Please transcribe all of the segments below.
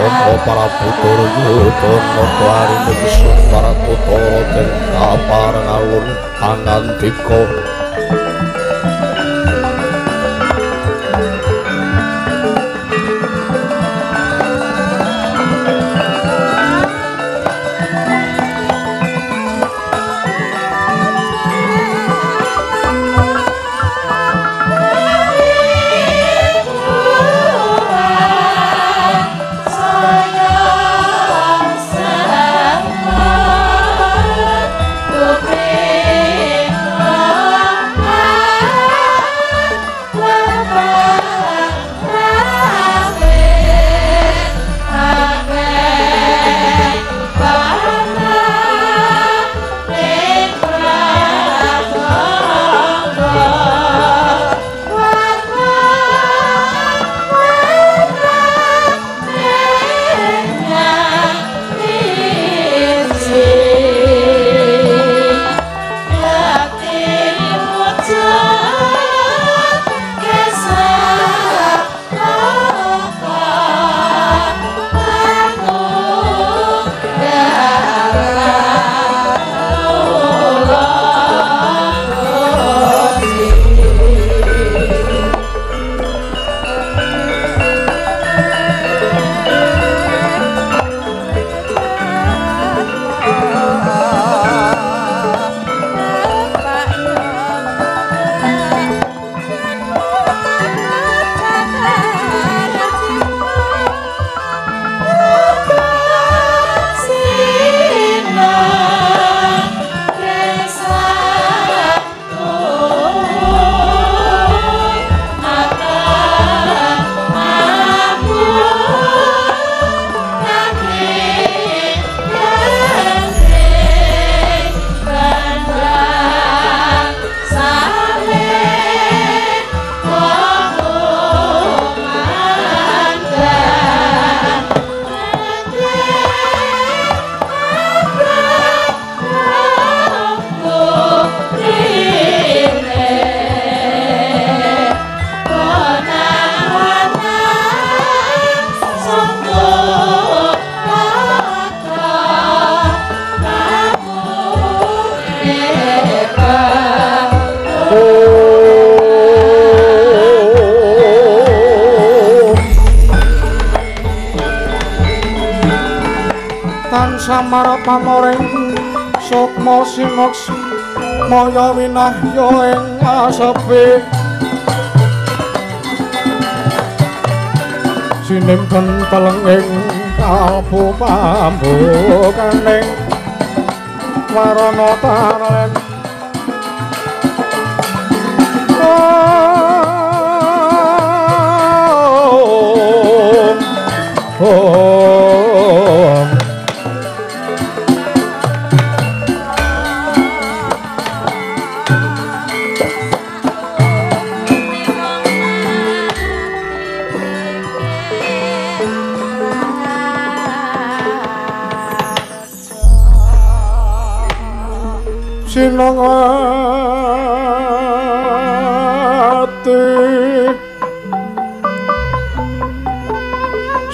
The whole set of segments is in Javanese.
Saka para putra Yudana Klaring Sun para putra den kapareng alun pangandika samara pamoring sukma simoks maya winahya ing asepe sinimpen telenging kalbu pambukaning warana taren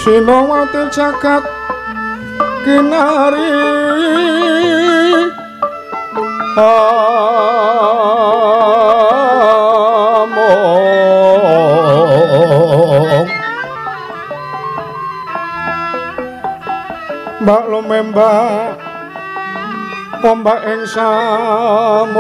Sinawati jagat kinari mbak lumembak ombak ing samudra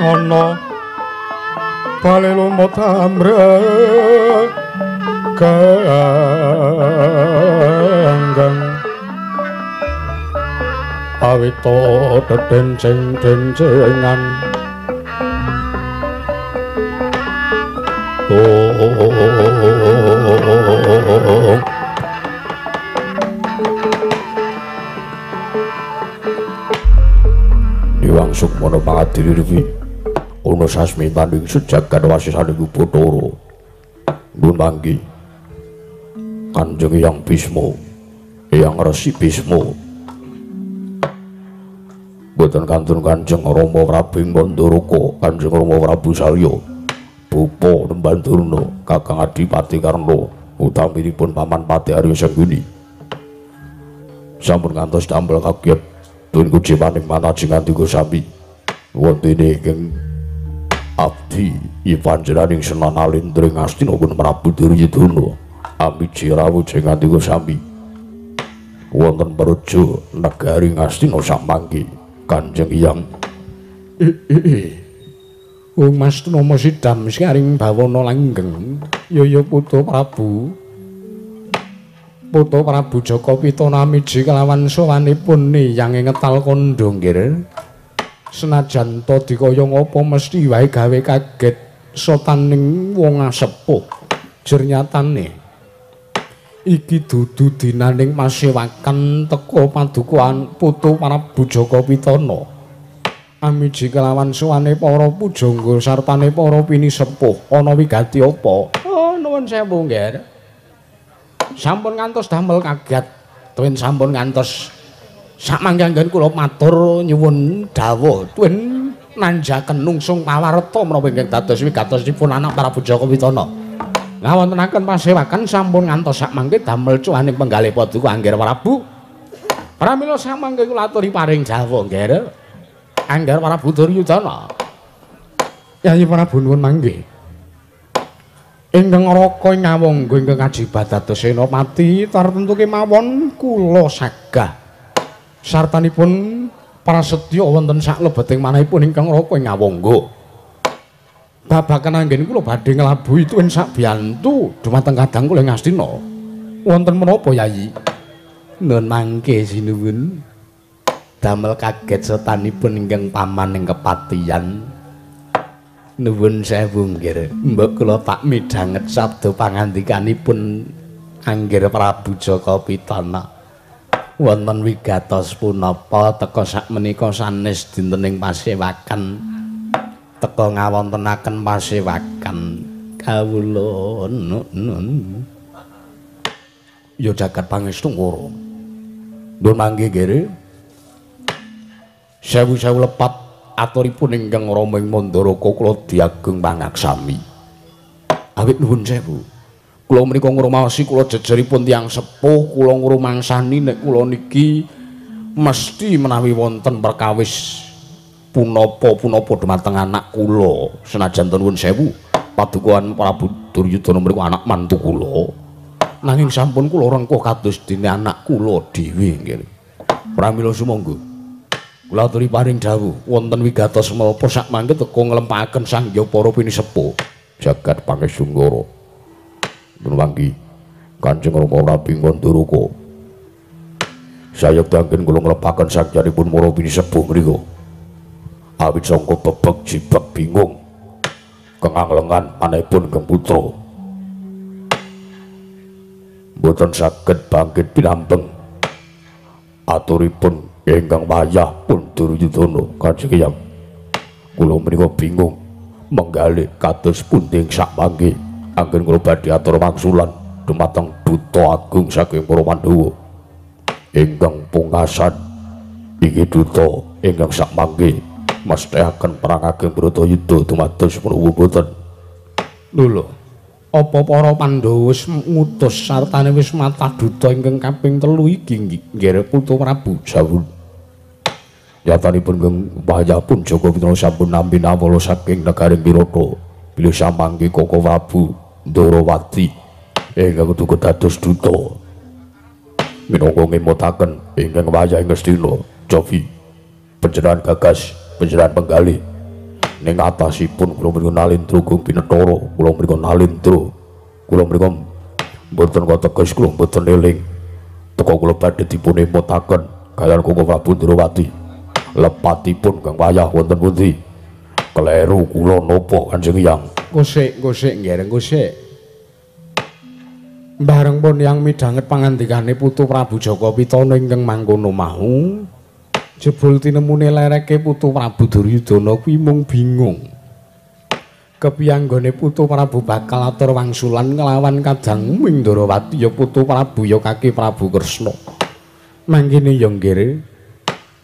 ana bali lumut amrek ganggang awito dedenceng-dencengan Diwang Sukmana pangadiri ana sasmi paning sejagat wasisaning Bathara Nun manggi Kanjeng Hyang Bisma, Hyang Resi Bisma. Boten kantun Kanjeng Rama Prabu Mandoraka, Kanjeng Rama Prabu Salya, Bapa Nembandurna, Kakang Adipati Karna, utaminipun Paman Pati Arya Sengguni. Sampun ngantos damel kagiat dun kujimaning manajing Andika Sami. Wontene ing abdi ipanjenenganing Senan Alindring Astina pun Prabu Duryudana. Amiji rawuh ing Andika Sami. Wonten praja negari Astina samangke Kanjeng Hyang. Wong Mas Nama Sidam saring bawana langgeng. Ya putra Prabu. Putra Prabu Jaka Pitana miji kelawan sowanipun Hyang ing ngetal kandha nggih. Senajan to dikaya ngapa mesti wae gawe kaget sotaning wong sepuh. Jernyatane iki dudu dinaning pasewakan teka padukuhan Putu Prabu Jaka Pitana. Amiji kelawan suwane para pujangga sartane para pinisepuh ana wigati apa? Oh, nuwun sewu nggih. Sampun ngantos damel kaget, tuwin sampun ngantos samangke anggen kula matur nyuwun dawuh tuwin nanjaken nungsung pawarta menapa ingkang dados wigatosipun anak Prabu Jaka Pitana. Ngawontenaken pasewakan sampun ngantos sakmangke damel cuaning penggalih paduka Angger Prabu. Pramila samangke kula aturi paring dawuh nggih. Angger Prabu Duryudana. Yayi Prabu nuwun mangke. Ingkang raka ing ngawangga ingkang kajibat dados senopati tartemtu kemawon kula sagah sartanipun prasetya wonten saklebeting manahipun ingkang raka ing ngawangga. Babakan anggen kula badhe nglabuhi tuwin sak biyantu dumateng kadang kula ing Astina. Wonten menapa Yayi? Nuwun mangke sinuwun. Damel kaget setanipun ingkang paman ing kepatihan. Nuwun sewu nggih. Mbok kula tak midhanget sabda pangandikanipun Angger Prabu Jaka Pitana. Wonten wigatos punapa teka sakmenika sanes dinten ing pasewakan. Teka ngawontenaken pasewakan kawula nun. Ya jagat pangestu ngoro. Nuwun mangke nggih. Sewu-sewu lepat aturipun ingkang Rama ing Mandoraka kula diageng pangaksami. Awit nuwun sewu. Kula menika ngrumaosi kula jejeripun tiyang sepuh, kula ngrumangsani nek kula niki mesti menawi wonten perkawis punapa-punapa dhumateng anak kula. Senajan nuwun sewu, padukuhan Prabu Duryudana menika anak mantu kula. Nanging sampun kula rengkuh kados dene anak kula dhewe nggih. Pramila sumangga kula aturi paring dawuh wonten wigatos menapa sakmangke teka nglempakaken sangya para pinisepuh jagat pangesunggara. Nuwun mangki Kanjeng Rama Prabu Mandoraka. Sayekti anggen kula nglepaken sakjanipun para pinisepuh mriku. Awit sangka bebek jibak bingung kenganglengan manahipun Kang Putra. Boten saged bangkit pinambeng aturipun ingkang wayah pun Duryudana. Kanjeng Hyang kula menika bingung menggalih kados pundi sakmangke anggen kula badhe atur wangsulan dumateng duta agung saking para Pandhawa ingkang pungkasan inggih duta ingkang sakmangke mesthaken perang ageng Bratayuda dumados menawa boten. Lho, apa para Pandhawa wis ngutus sartane wis matah duta ingkang kaping 3 iki nggih Putra Prabu Jawun. Yatanipun Kang wayahipun Jaka Pitana sampun nampi nawala saking negaring Wirata bilih samangke Koko Prabu Ndarawati ingkang kudu dados duta. Minangka ngemutaken ingkang wayah ing Astina, Jovi panjenengan gagas, panjenengan penggalih ning atasipun kula menika nalindra Gung Pinethara, kula menika nalindra, kula menika mboten kateges, kula mboten eling teka kula badhe dipun emutaken kaliyan Koko Prabu Ndarawati. Lepatipun kang wayah wonten pundi? Kleru kula napa Kanjeng Hyang? Gosik nggih, gosik. Bareng pun yang midhanget pangandikane Putu Prabu Jaka Pitana ingkang mangkono mau, jebul tinemune lereke Putu Prabu Duryudana kuwi mung bingung. Kepiyanggone Putu Prabu bakal atur wangsulan nglawan Kadang Mindrawati ya Putu Prabu ya Kaki Prabu Kresna. Mangkene ya nggih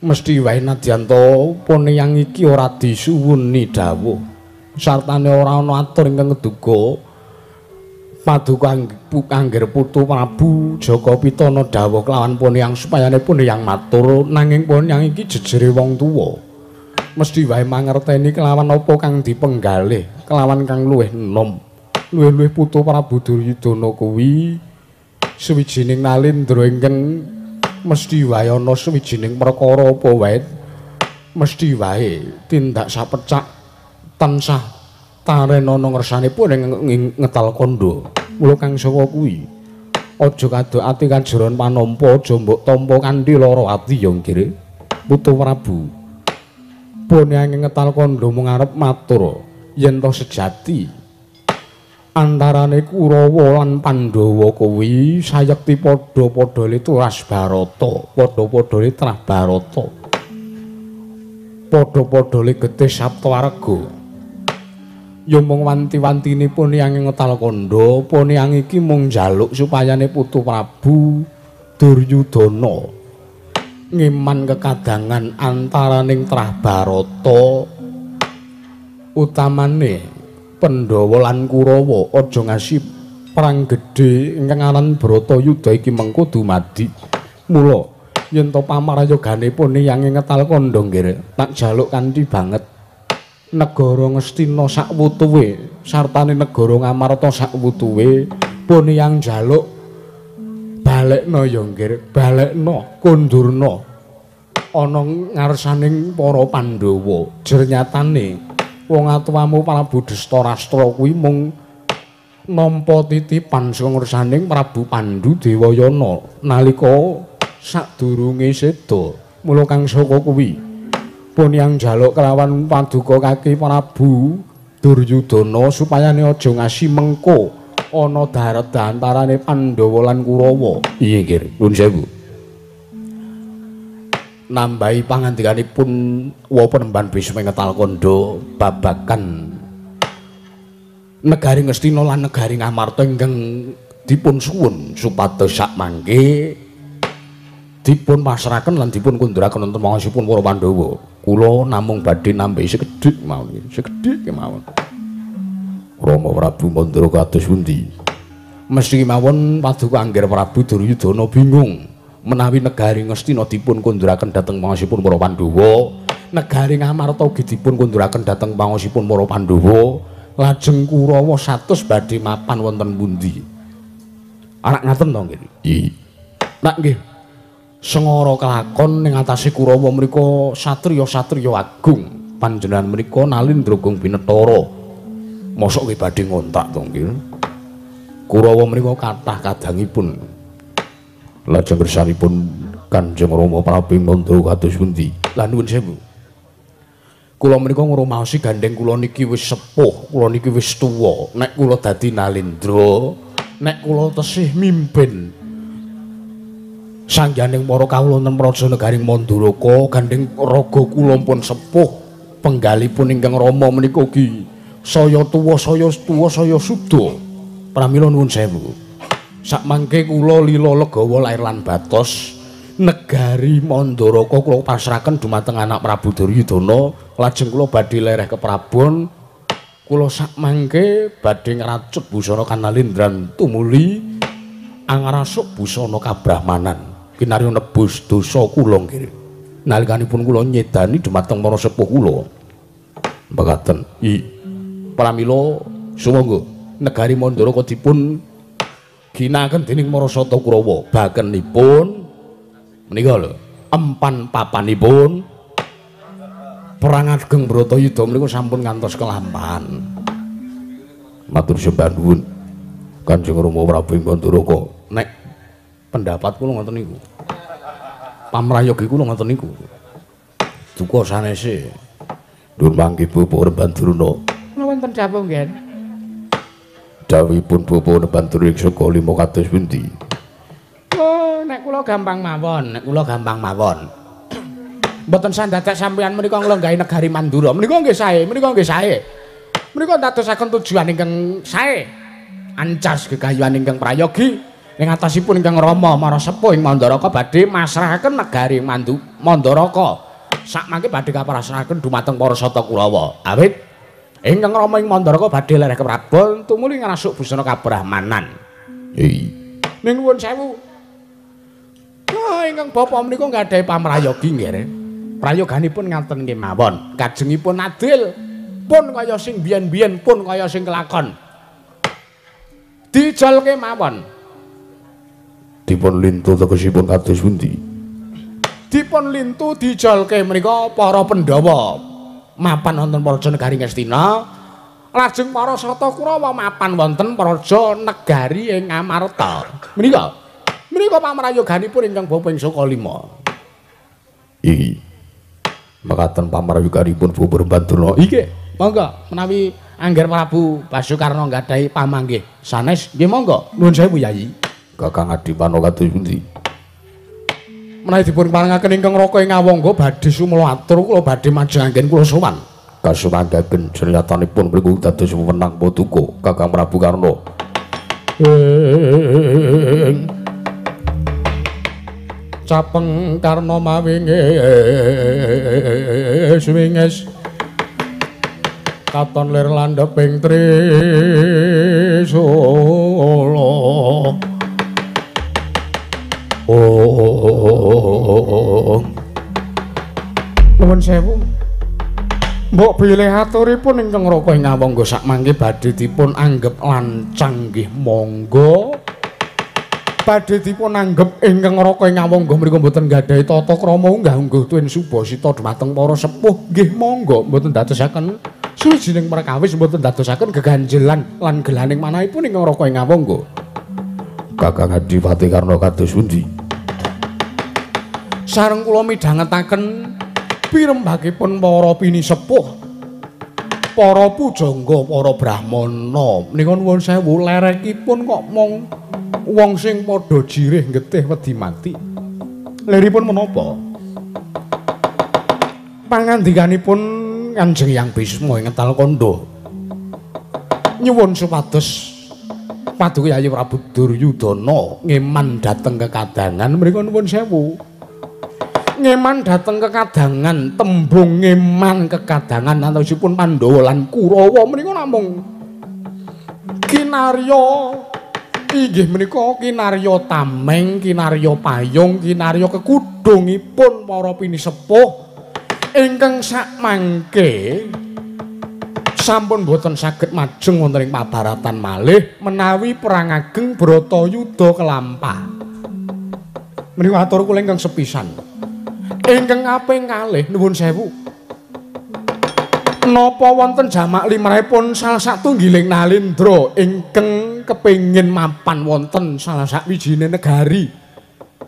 mesti wae nadyan to poneyang iki ora disuwuni dawuh. Sartane ora ana atur ingkang ngeduga paduka angger Putu Prabu Jaka Pitana dawuh kelawan poneyang supayane poneyang matur nanging poneyang iki jejere wong tuwa. Mesti wae mangerteni kelawan apa kang dipenggalih kelawan kang luwih enom luwih Putu Prabu Duryudana kuwi sawijining nalindra ingkang mesti wae ana sawijining perkara apa wae mesti wae tindak sapecak tansah taren ana ngersanipun ing ngetal kandha mula kang saka kuwi aja kadok ati kajeron panampa aja mbok tampa kanthi lara ati ya nggih Putu Prabu poneyang ngetal kandha mung arep matur yen to sejati antarane Kurawa lan Pandhawa kuwi sayekti padha-padha lituras Barata padha-padha litrah Barata padha-padha getih Saptawarga ya mung wanti-wantine poneyang ngetal kandha poneyang iki mung njaluk supayane Putu Prabu Duryudana ngiman kekadangan antaraning trah Barata utamane Pandhawa lan Kurawa aja ngasih perang gedhe ingkang aran Bratayuda iki mengko dumadi. Mula yen to pamarayogane poneyang ngetal kandha nggih tak jaluk kanthi banget negara Ngastina sakwutuwe sartane negara Ngamarta sakwutuwe poneyang jaluk balekna ya nggih balekna kondurna ana ngarsaning para Pandhawa jernyatane wong atuwamu Prabu Dastarastra kuwi mung nampa titipan saka ngarsaning Prabu Pandhu Dewayana nalika sadurunge seda mula kang saka kuwi poneyang njaluk kelawan paduka Kaki Prabu Duryudana supayane aja ngasih mengko ana daret antarane Pandhawa lan Kurawa. Iya nggih, nuwun sewu. Nambahi pangandikanipun wa Penemban Bisma ngetal kandha babagan negari Ngastina lan negari Ngamarta ingkang dipun suwun supados sakmangke dipun pasrahaken lan dipun kunduraken wonten mangasipun para Pandhawa. Kula namung badhe nambahi sekedhik mawon, sekedhik kemawon. Rama Prabu Mandura kados pundi? Mesti mawon paduka angger Prabu Duryudana bingung menawi negari Ngastina dipun kunduraken dhateng mangasipun para Pandhawa, negari Ngamarta ugi dipun kunduraken dhateng mangasipun para Pandhawa, lajeng Kurawa satus badhe mapan wonten pundi? Anak ngaten to nggih? Nggih. Nak nggih. Sengara kelakon ning atase Kurawa mriku satriya-satriya agung panjenengan menika Nalindra Gung Binetara. Mosok nggih badhe ngontak to nggih. Kurawa menika kathah kadangipun. Lajeng kersanipun Kanjeng Rama Prabu Mandura kados pundi? Lah nuwun sewu. Kula menika ngrumaosi gandeng kula niki wis sepuh, kula niki wis tuwa. Nek kula dadi Nalindra, nek kula tesih mimpin sangganing para kawula wonten Praja Negaring Manduraka, gandeng raga kula pun sepuh, penggalipun ingkang Rama menika ugi saya tuwa saya suda. Pramila nuwun sewu. Sakmangke kula lila legawa lair lan batos negari Manduraka kula pasrahaken dumateng anak Prabu Duryudana, lajeng kula badhe lereh ke Prabon. Kula sakmangke badhe ngracut busana Kanalindran tumuli angrasuk busana kabrahmanan kinarya nebus dosa kula nggih. Nalikanipun kula nyedani dumateng para sepuh kula. Mekaten. Pramila sumangga negari Manduraka dipun ginakaken dening Marasata Kurawa. Bakenipun menika lho, empan papanipun perang ageng Bratayuda menika sampun ngantos kelampahan. Matur sembah nuwun Kanjeng Rama Prabu Manduraka. Nek pendapat kula ngoten niku. Pamrayogi kula ngoten niku. Duka sanese. Nuwun mangke Bapak Rembandurna. Wonten dawuh nggih. Dawuhipun Bapak Rembandurna saka lima kados pundi? Oh, nek kula gampang mawon, Mboten sandadak sampeyan menika nglenggahi negari Mandura. Menika nggih sae, Menika dadosaken tujuan ingkang sae. Ancas gegayuhan ingkang prayogi ing atasipun ingkang Rama Mara Sepuh ing Mandaraka badhe masrahaken negari Mandaraka. Sakmangke badhe kaprasrahaken dumateng para sata Kurawa. Awit ingkang Rama ing Mandaraka badhe lereh keprabon tumuli ngrasuk busana kabrahmanan. Ning nuwun sewu. Ingkang bapa menika nggadahi pamrayogi nggih. Prayoganipun ngaten nggih mawon. Kajengipun adil pun kaya sing biyen-biyen pun kaya sing kelakon. Dijolke mawon. Dipun lintu tegesipun kados pundi? Dipun lintu dijolke menika para Pandhawa mapan wonten Praja Negari Ngastina, lajeng para Sata Kurawa mapan wonten Praja Negari ing Amarta. Menika pamrayoganipun ingkang bapa ing Sokalima. Iki mekaten pamrayoganipun bubur Bandurna. Iki monggo menawi Angger Prabu Basukarna nggadahi pamanggih sanes nggih monggo nuwun sewu Yayi. Kakang Adipano kados pundi? Menawi dipun parengaken ingkang Raka ing Awangga badhe sumela atur kula badhe majeng anggen kula sowan. Kasumandaken jenyatanipun mriku dados wewenang Paduka Kakang Prabu Karna. Capeng Karna mawinges winges katon lir landheping Trisula. Nuwun sewu. Mbok bilih aturipun ingkang Raka ing Awangga sakmangke badhe dipun anggep lancang nggih monggo. Badhe dipun anggep ingkang Raka ing Awangga mriku mboten gadhahi tata krama unggah-ungguh tuwin subasita dhumateng para sepuh nggih monggo mboten dadosaken suwijining perkawis mboten dadosaken geganjelan lan gelaning manahipun ingkang Raka ing Awangga. Kakang Adipati Karna kados pundi? Sareng kula midhangetaken pirembagipun para pinisepuh, para pujangga, para brahmana. Menika nuwun sewu lerekipun kok mong wong sing padha jirih getih wedi mati. Leripun menapa? Pangandikanipun Kanjeng Hyang Bisma ing Talkanda. Nyuwun supados Paduka Yayi Prabu Duryudana ngeman dhateng kekadangan mriku nuwun sewu. Ngeman dhateng kekadangan, tembung ngeman kekadangan antawisipun Pandhawa lan Kurawa menika namung kinarya inggih menika kinarya tameng, kinarya payung, kinarya kekudungipun para pinisepuh ingkang sakmangke sampun boten saged majeng wonten ing pabaratan malih menawi perang ageng Bratayuda kelampah. Menika atur kula ingkang sepisan. Ingkang kaping kalih nuwun sewu. Napa wonten jamak limrahipun salah satunggiling nalendra ingkang kepengin mapan wonten salah sawijine negari.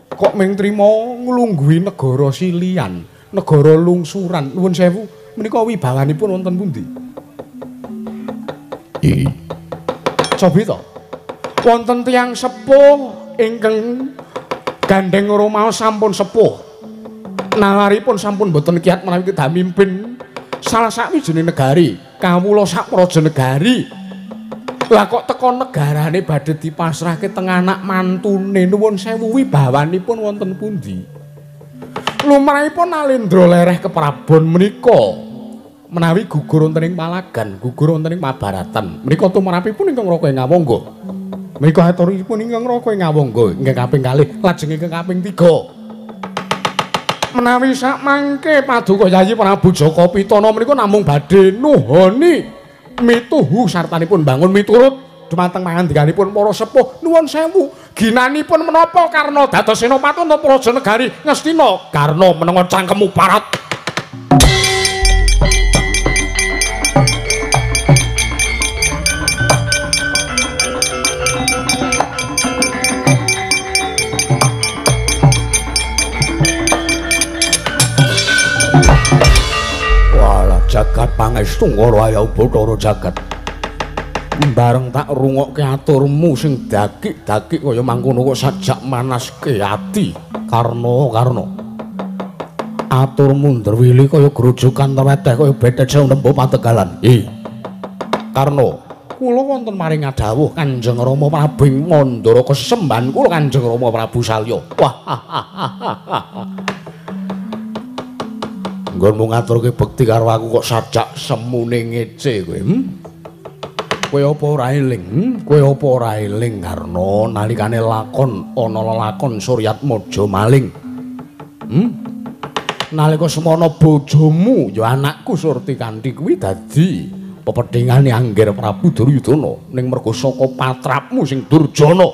Kok mung trima nglungguhi negara silian, negara lungsuran. Nuwun sewu, menika wibawanipun wonten pundi? Cobi to. Wonten tiyang sepuh ingkang gandeng rumaos sampun sepuh. Nalaripun sampun boten kiyat menawi kedah mimpin salah sawijine negari, kawula sak praja negari. Lah kok teka negarane badhe dipasrahke teng anak mantune. Nuwun sewu wibawanipun wonten pundi? Lumrahipun Nalendra lereh keprabon menika. Menawi gugur wonten ing Palagan, gugur wonten ing Mabaratan. Menika tumrapipun ingkang Raka ing Awangga. Menika aturipun ingkang Raka ing Awangga ingkang kaping kalih, lajeng ingkang kaping 3. Menawi sakmangke Paduka Yayi Prabu Jaka Pitana menika namung badhe nuhoni mituhu sartanipun bangun miturut dhumateng pangandikanipun para sepuh. Nuwun sewu, ginanipun menapa Karna dados senopati utawa praja negari Ngastina? Karna menenga cangkemmu parat. Jagat pangestu ngara Bathara jagat. Bareng tak rungokke aturmu sing dagik-dagik kaya mangkono kok sajak manaske ati. Karna. Aturmu ndrwili kaya grojokan teweteh kaya betece nembo pategalan. Karna kula wonten maring dawuh Kanjeng Rama Prabu Mandara kesemban kula Kanjeng Rama Prabu Salya. Wah. Nggonmu ngaturke bekti karo aku kok sajak semune ngece kowe. Kowe apa ora eling? Kowe apa ora eling Karna nalikane lakon ana lelakon Suryatmaja maling. Nalika semana bojomu ya anakku Surtikanthi kuwi dadi pepedhingane Angger Prabu Duryudana ning merga saka patrapmu sing durjana.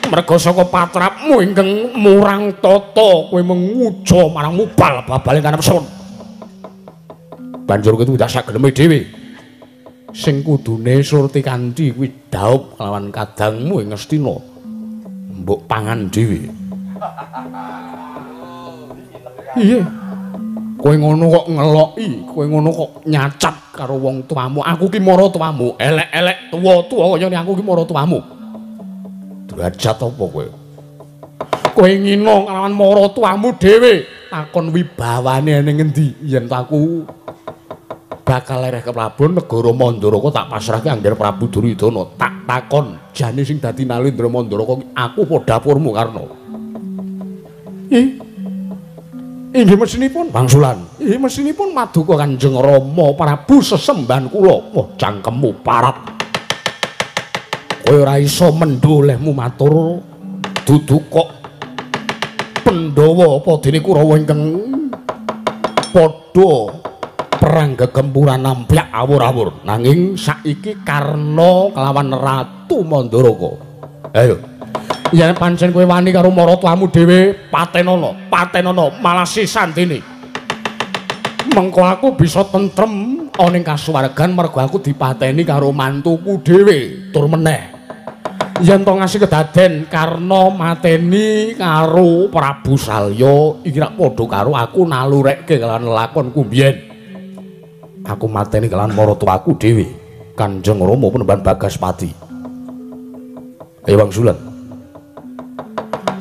Merga saka patrapmu ingkang murang tata kowe menguja marang mubal babale kanepsun. Banjur kowe tidak sak geleme dhewe. Sing kudune Surtikanthi kuwi dhaup kelawan kadangmu ing Ngastina. Mbok pangan dhewe. Iya. Kowe ngono kok ngeloki, kowe ngono kok nyacat karo wong tuamu. Aku ki mara tuamu, elek-elek tuwa-tuwa kaya aku ki mara tuamu. Derajat apa kowe? Kowe ngina kalawan mara tuamu dhewe. Takon wibawane ning endi? Yen aku bakal lereh ke Prabon negara Mandara tak pasrahke Angger Prabu Duryudana. Tak takon jane sing dadi Nalendra Mandara aku apa dapurmu Karna? Inggih mesinipun wangsulan. Inggih mesinipun Maduka Kanjeng Rama Prabu sesemban kula. Wah, cangkemmu parat. Kowe ora iso mendolehmu matur dudu kok Pandhawa apa dene Kurawa ingkang padha perang gegempuran nampyak awur-awur. Nanging saiki Karna kelawan Ratu Mandaraka. Ayo. Yen pancen kowe wani karo maratuamu dhewe patenana malah sisandene. Mengko aku bisa tentrem ana ing kasuwargan mergo aku dipateni karo mantuku dhewe. Tur meneh yen to ngasih kedaden Karna mateni karo Prabu Salya iki rak padha karo aku nalurekke kelawan lakonku mbiyen. Aku mateni kelawan maratuaku dhewe Kanjeng Rama Penemban Bagaspati. Ayo wangsulan.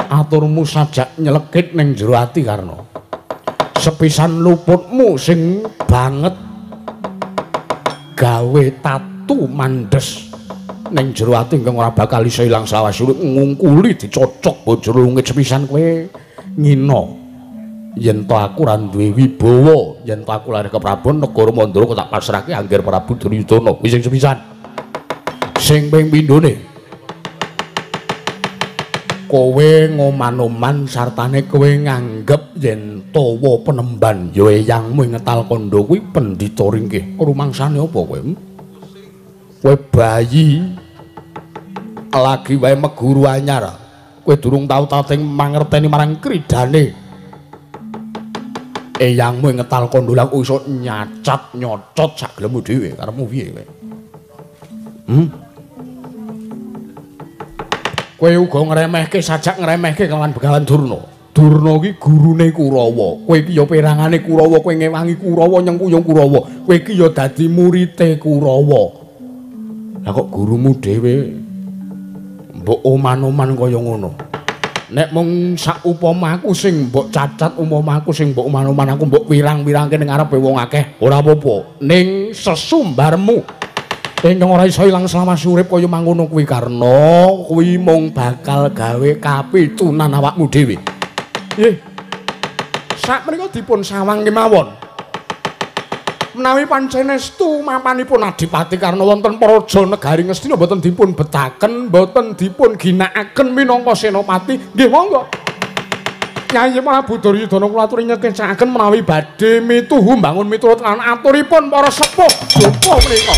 Aturmu sajak nyelekit ning jero ati Karna. Sepisan luputmu sing banget gawe tatu mandes ning jero ati ingkang ora bakal iso ilang sawasure ngungkuli dicocok bojo lungit sepisan kowe ngina yen to aku ora duwe wibawa, yen to aku lare ke Prabon negara Mandara kok tak pasrahke Angger Prabu Duryudana kuwi sing sepisan. Sing ping pindhone kowe ngoman-oman sartane kowe nganggep yen Tawa Penemban ya eyangmu ing Ngetal Kandha kuwi pendhita ringkih. Rumangsane apa kowe? Kowe bayi lagi wae meguru anyar. Kowe durung tau tating mangerteni marang kridane eyangmu ing Ngetal Kandha lha kok iso nyacat nyocot sak gelemu dhewe karepmu piye kowe? Kowe uga ngremehke sajak ngremehke kelawan Begawan Durna. Durna iki gurune Kurawa. Kowe iki ya perangane Kurawa, kowe ngewangi Kurawa nyengkuyung Kurawa. Kowe iki ya dadi murite Kurawa. Lah kok gurumu dhewe mbok oman-oman kaya ngono. Nek mung sak upamaku sing mbok cacat, upamaku sing mbok oman-oman aku mbok wirang-wirangke ning ngarepe wong akeh, ora apa-apa. Ning sesumbarmu ingkang ora iso ilang selama urip kaya mangkono kuwi Karna, kuwi mung bakal gawe kapitunan awakmu dhewe. Nggih. Sakmenika dipun sawang kemawon. Menawi pancen estu mapanipun Adipati Karna wonten praja negari Ngastina boten dipun betaken, boten dipun ginakaken minangka senopati, nggih monggo. Nyai Prabu Duryudana kula aturi nyeksaken menawi badhe mituhu mbangun miturut lan aturipun para sepuh Joko menika.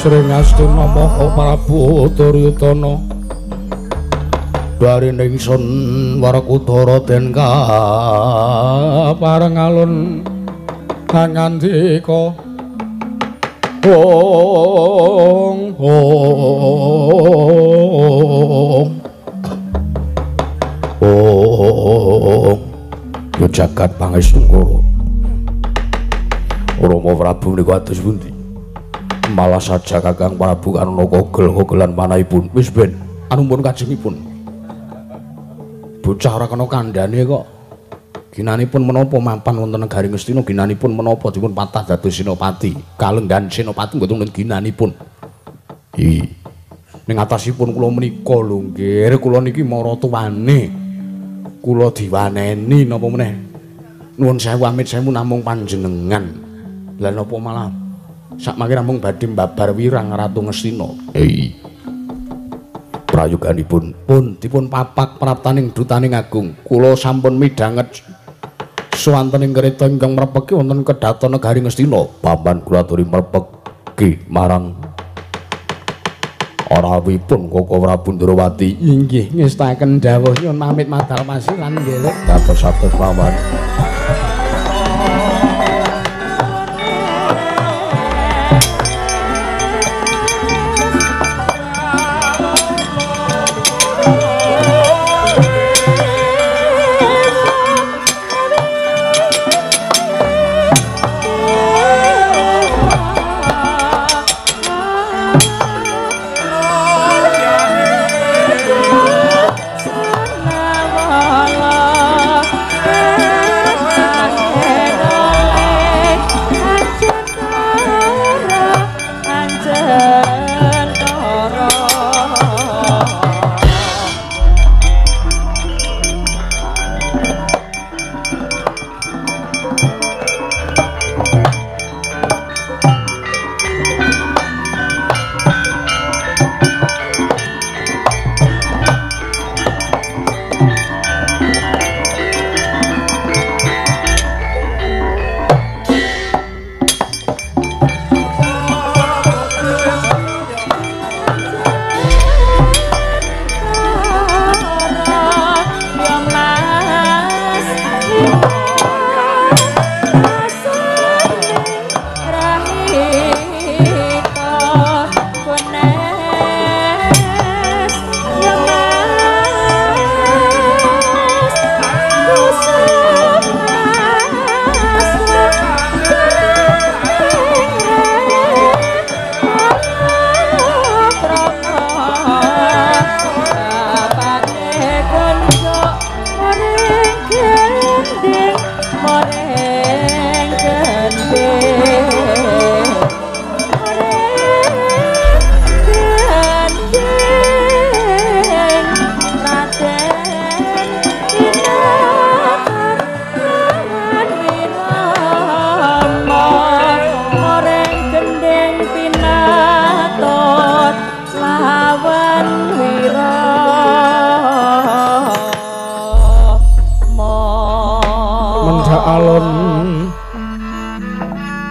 Sri Ngastina Maha Prabu Duryudana Bari ningsun Werkudara den kapareng alun ngandika Om yo jagat pangestu Rama Prabu menika atus pundi malah saja Kakang Prabu karena kogel-kogelan manahipun wis ben anumpun kajengipun bocah ora kena kandhane kok ginanipun menapa mapan wonten negari Ngastina ginanipun menapa dipun patah dados senopati kalenggan senopati mboten wonten ginanipun ning atasipun kula menika lho nggih kula niki mara tuwane kula diwaneni napa meneh nuwun sewu amit sewu namung panjenengan lha napa malah sakmangke namung badhe mbabar wirang Ratu Ngastina prayoganipun pun dipun papak praptaning dutaning agung kula sampun midhanget swantening kereta ingkang mrepeki wonten kedaton negari Ngastina paman kula aturi mrepeki marang Rawuhipun Koko Prabu Ndrawati inggih ngestaken dawuh nyuwun pamit madal masilan nggih dados paman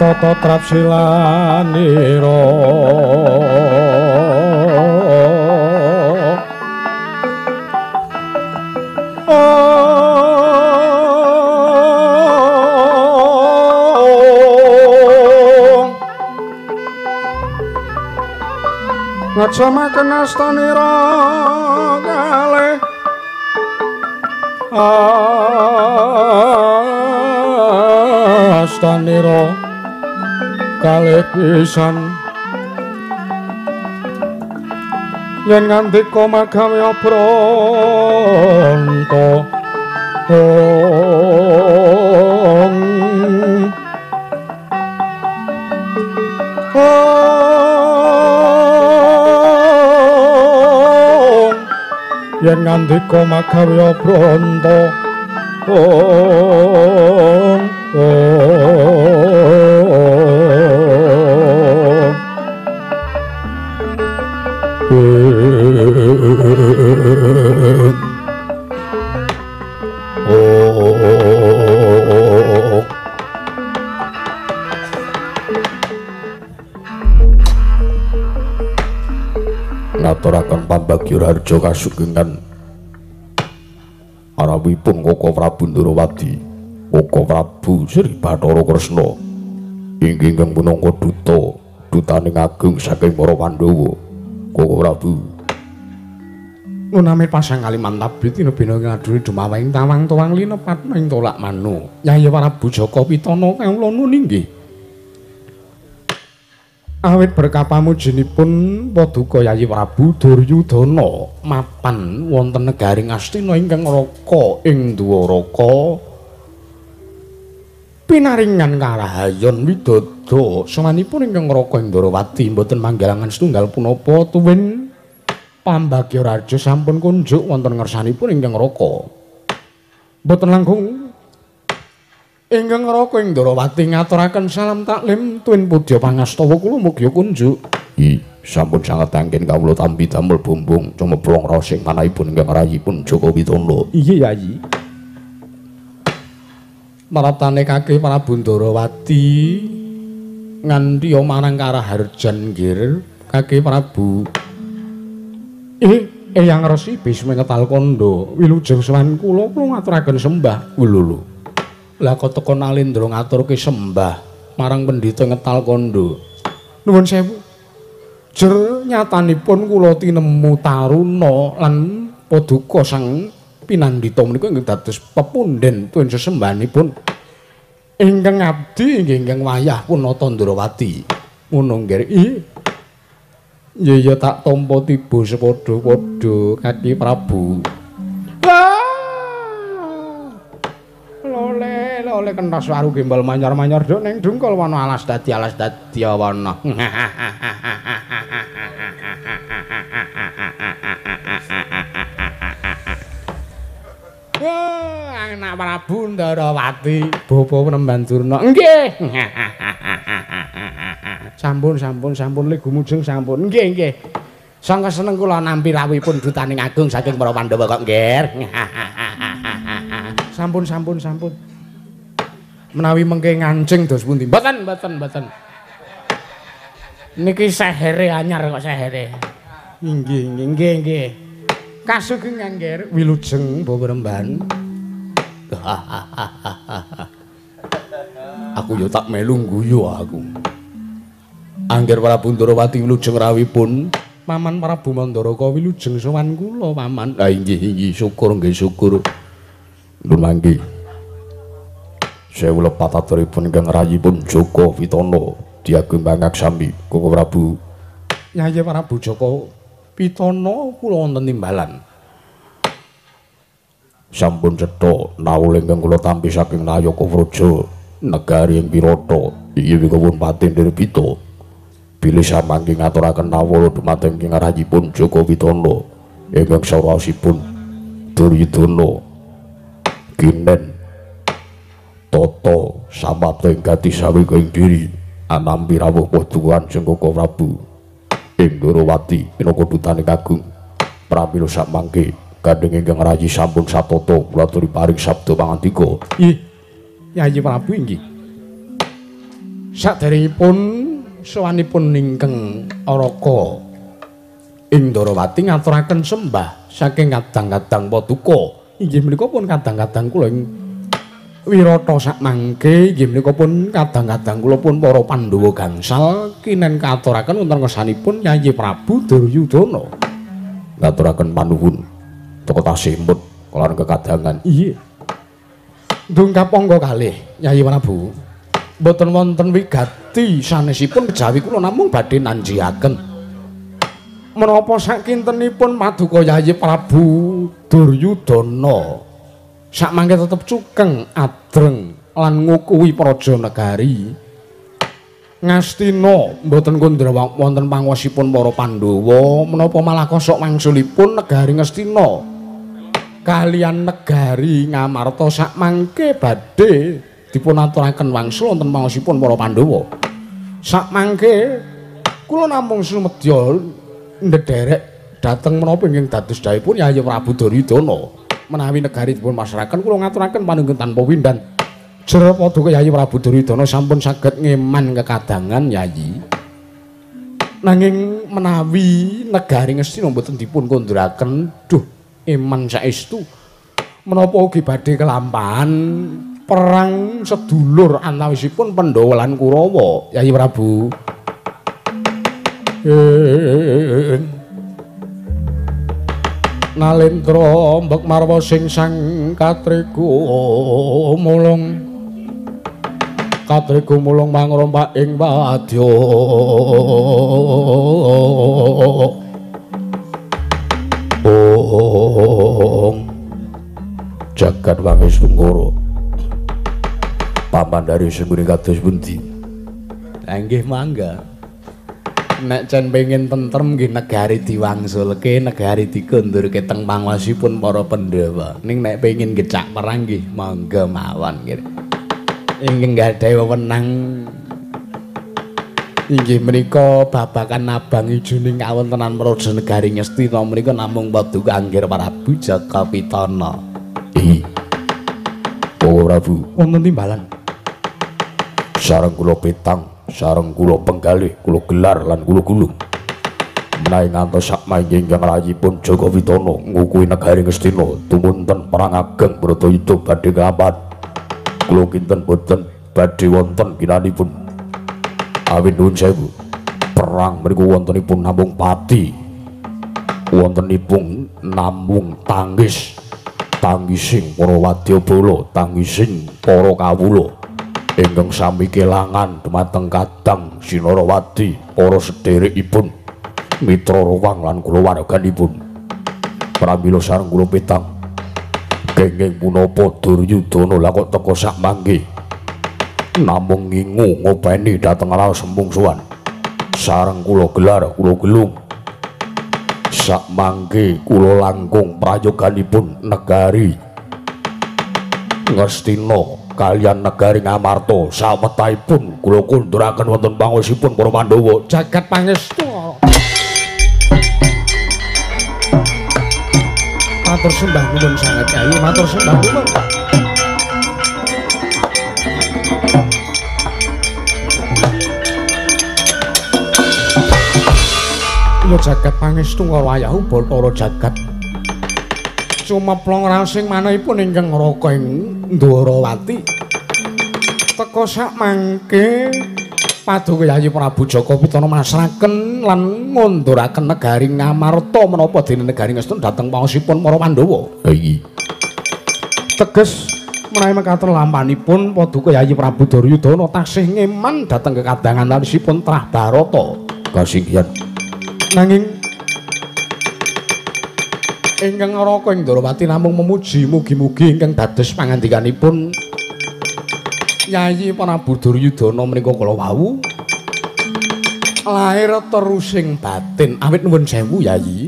tata trapsilanira ngajamaken astanira kalih astanira kalih pisan yen ngandika magawe pronto yen ngandika magawe pronto ngaturaken pambagya harja kasugengan arawipun Koko Prabu Ndarawati, Koko Prabu Sri Bathara Kresna inggih ingkang minangka dutaning agung saking para Pandhawa. Koko Prabu Unamit pasang Kalimantan tinebena ngaduri dumawing tawang tuwang linepat ing tolak manu. Yayi Prabu Jaka Pitana kawula nuwun inggih. Awit berkah pamujinipun Paduka Yayi Prabu Duryudana mapan wonten negaring Astina ingkang raka ing Dwaraka pinaringan karahayon widodha sawanipun ingkang raka ing Ndarawati boten manggilangan setunggal punapa tuwin pambagya raja sampun kunjuk wonten ngersanipun ingkang raka boten langkung ingkang raka ing Ndarawati ngaturaken salam taklim tuwin pudya pangastawa kula mugi kunjuk. Sampun sanget anggen kawula tampi damel bumbung cumeplong raos ing manahipun ingkang rayipun Jaka Pitana. Iya Yayi. Maratane Kakih Prabu Ndarawati nganti marang Karaharjan nggih Kakih Prabu. Eyang Resi Bisma Ngetal Kanda wilujeng sawan kula ngaturaken sembah. Lho. Lah kok teko Nalendra ngaturke sembah marang Pendhita Ngetal Kanda. Nuwun sewu. Jer nyatanipun kula tinemu taruna lan Paduka Sang Pinandhita menika inggih dados pepundhen tuwin sesembahanipun ingkang abdi inggih ingkang wayah punata Ndarawati. Ngono nggih. Ya tak tampa tiba sepadha-padha Kakih Prabu. Lole kenthos waru gembal manyar-manyar duk ning dungkul wana alas dadi wana. Anak Prabu Ndarawati, Bapa Penemban Durna. Nggih. Sampun le gumujeng sampun. Nggih. Sangka seneng kula nampi rawuhipun dutaning agung saking para Pandhawa kok nggih. Sampun. Menawi mengke ngancing dos pundi? Mboten. Niki sehere anyar kok sehere. Nggih. Kasugengan nggih wilujeng Bapak Remban. Aku yo tak melu guyu aku. Angger Prabu Ndarawati wilujeng rawuhipun Paman Prabu Mandaraka wilujeng sowan kula Paman. Lah inggih syukur. Nuwun mangke. Sewu lepat aturipun ingkang rayipun Jaka Pitana diagem pangaksami Koko Prabu. Yayi Prabu Jaka Pitana kula wonten timbalan. Sampun cetha nawul ingkang kula tampi saking Nayaka Praja negari ing Wirata inggih kawon Paten Dirbita. Bilih samangke ngaturaken nawul dumateng ingkang rayipun Jaka Pitana ingkang sawasipun Duryudana Kinen Toto samapta ing gati sawika ing diri anampi rawuh Paduka Koko Prabu ing Ndarawati minangka dutaning agung pramila samangke gandeng ingkang rayi sampun satata kula aturi paring sabda pangandika. Yayi Prabu inggih. Saderengipun sawanipun ingkang Araka ing Ndarawati ngaturaken sembah saking kadang-kadang Paduka. Inggih menika pun kadang-kadang kula ing Wirata sakmangke inggih menika pun kadang-kadang kula pun para Pandhawa gangsal kinen katuraken wonten ngersanipun Yayi Prabu Duryudana. Ngaturaken panuwun teka tasih emput kalawan kekadangan. Iya. Ndungkap angka kalih Yayi Prabu. Mboten wonten wigati sanesipun kejawi kula namung badhe nanjihaken. Menapa sakintenipun Paduka Yayi Prabu Duryudana sakmangke tetep cukeng adreng lan ngukuhi praja negari Ngastina mboten kondrawang wonten panguwasipun para Pandhawa menapa malah kosok wangsulipun negari Ngastina kaliyan negari Ngamarta sakmangke badhe dipunaturaken wangsul wonten panguwasipun para Pandhawa sakmangke kula namung sumedya ndederek dhateng menapa ingkang dados dawuhipun Yayi Prabu Duryudana menawi negari dipun masrahaken kula ngaturaken panunggun tanpa windan. Jer Paduka Yayi Prabu Duryudana sampun saged ngeman kekadangan Yayi. Nanging menawi negari Ngastina mboten dipun konduraken, duh iman saestu menapa ugi badhe kelampahan perang sedulur antawisipun Pandhawa lan Kurawa, Yayi Prabu. Nalendra mbek marwa sing sang katriku mulung mangrompak ing wadya jagat wangi sungkara paman dari semburi kados pundi? Nggih mangga. Nek jan pengin tentrem nggih negari diwangsulke, negari dikondurke teng pangwasipun para Pandhawa. Ning nek pengin gecak perang nggih mangga mawon nggih. Ingkang gadhahi wewenang inggih menika babakan abang ijuning kawontenan Praja Negari Ngastina menika namung Paduka Anggir Prabu Jakapitana. Prabu wonten timbalan. Sareng kula petang, sareng kula penggalih, kula gelar lan kula gulung. Menawi ngantos sak mangke ingkang rayipun Jakapitana ngukui negari Ngastina tumunten perang ageng Bratayuda badhe kapan. Kula kinten boten badhe wonten kinanipun. Awit nuwun sewu. Perang menika wontenipun namung pati. Wontenipun namung tangising para wadyabala, tangising para kawula ingkang sami kelangan dumateng kadang Sinarawati, para sedherekipun mitra rawang lan kulawarganipun. Pramila sareng kula petang kenging punapa Duryudana lha kok teka sak mangke namung ngingu ngopeni dhateng raos sembungsuhan. Sareng kula gelar kula gelung sak mangke kula langkung prayoganipun negari Ngastina kaliyan negari Ngamarta sawetahipun kula kunduraken wonten pangosipun para Pandhawa jagat pangestu. Matur sembah nuwun sanget Yayi, matur sembah nuwun. Ya jagat pangestu wayah Bathara jagat. Sumeplong rasing manahipun ingkang ngraka ing Ndwarawati. Teka sak mangke Paduka Yayi Prabu Jakapitana masraken lan ngunduraken negari Ngamarta menapa dene negari Ngastina dhateng pangosipun para Pandhawa. Iki teges menawi mekaten lampanipun Paduka Yayi Prabu Duryudana taksih ngeman dhateng kekadangan alisipun Trah Barata kasinggihan. Nanging ingkang ngraka ing Ndwarawati namung memuji mugi-mugi ingkang dados pangandikanipun Yayi Prabu Duryudana menika kala wau lair terusing batin. Awit nuwun sewu Yayi.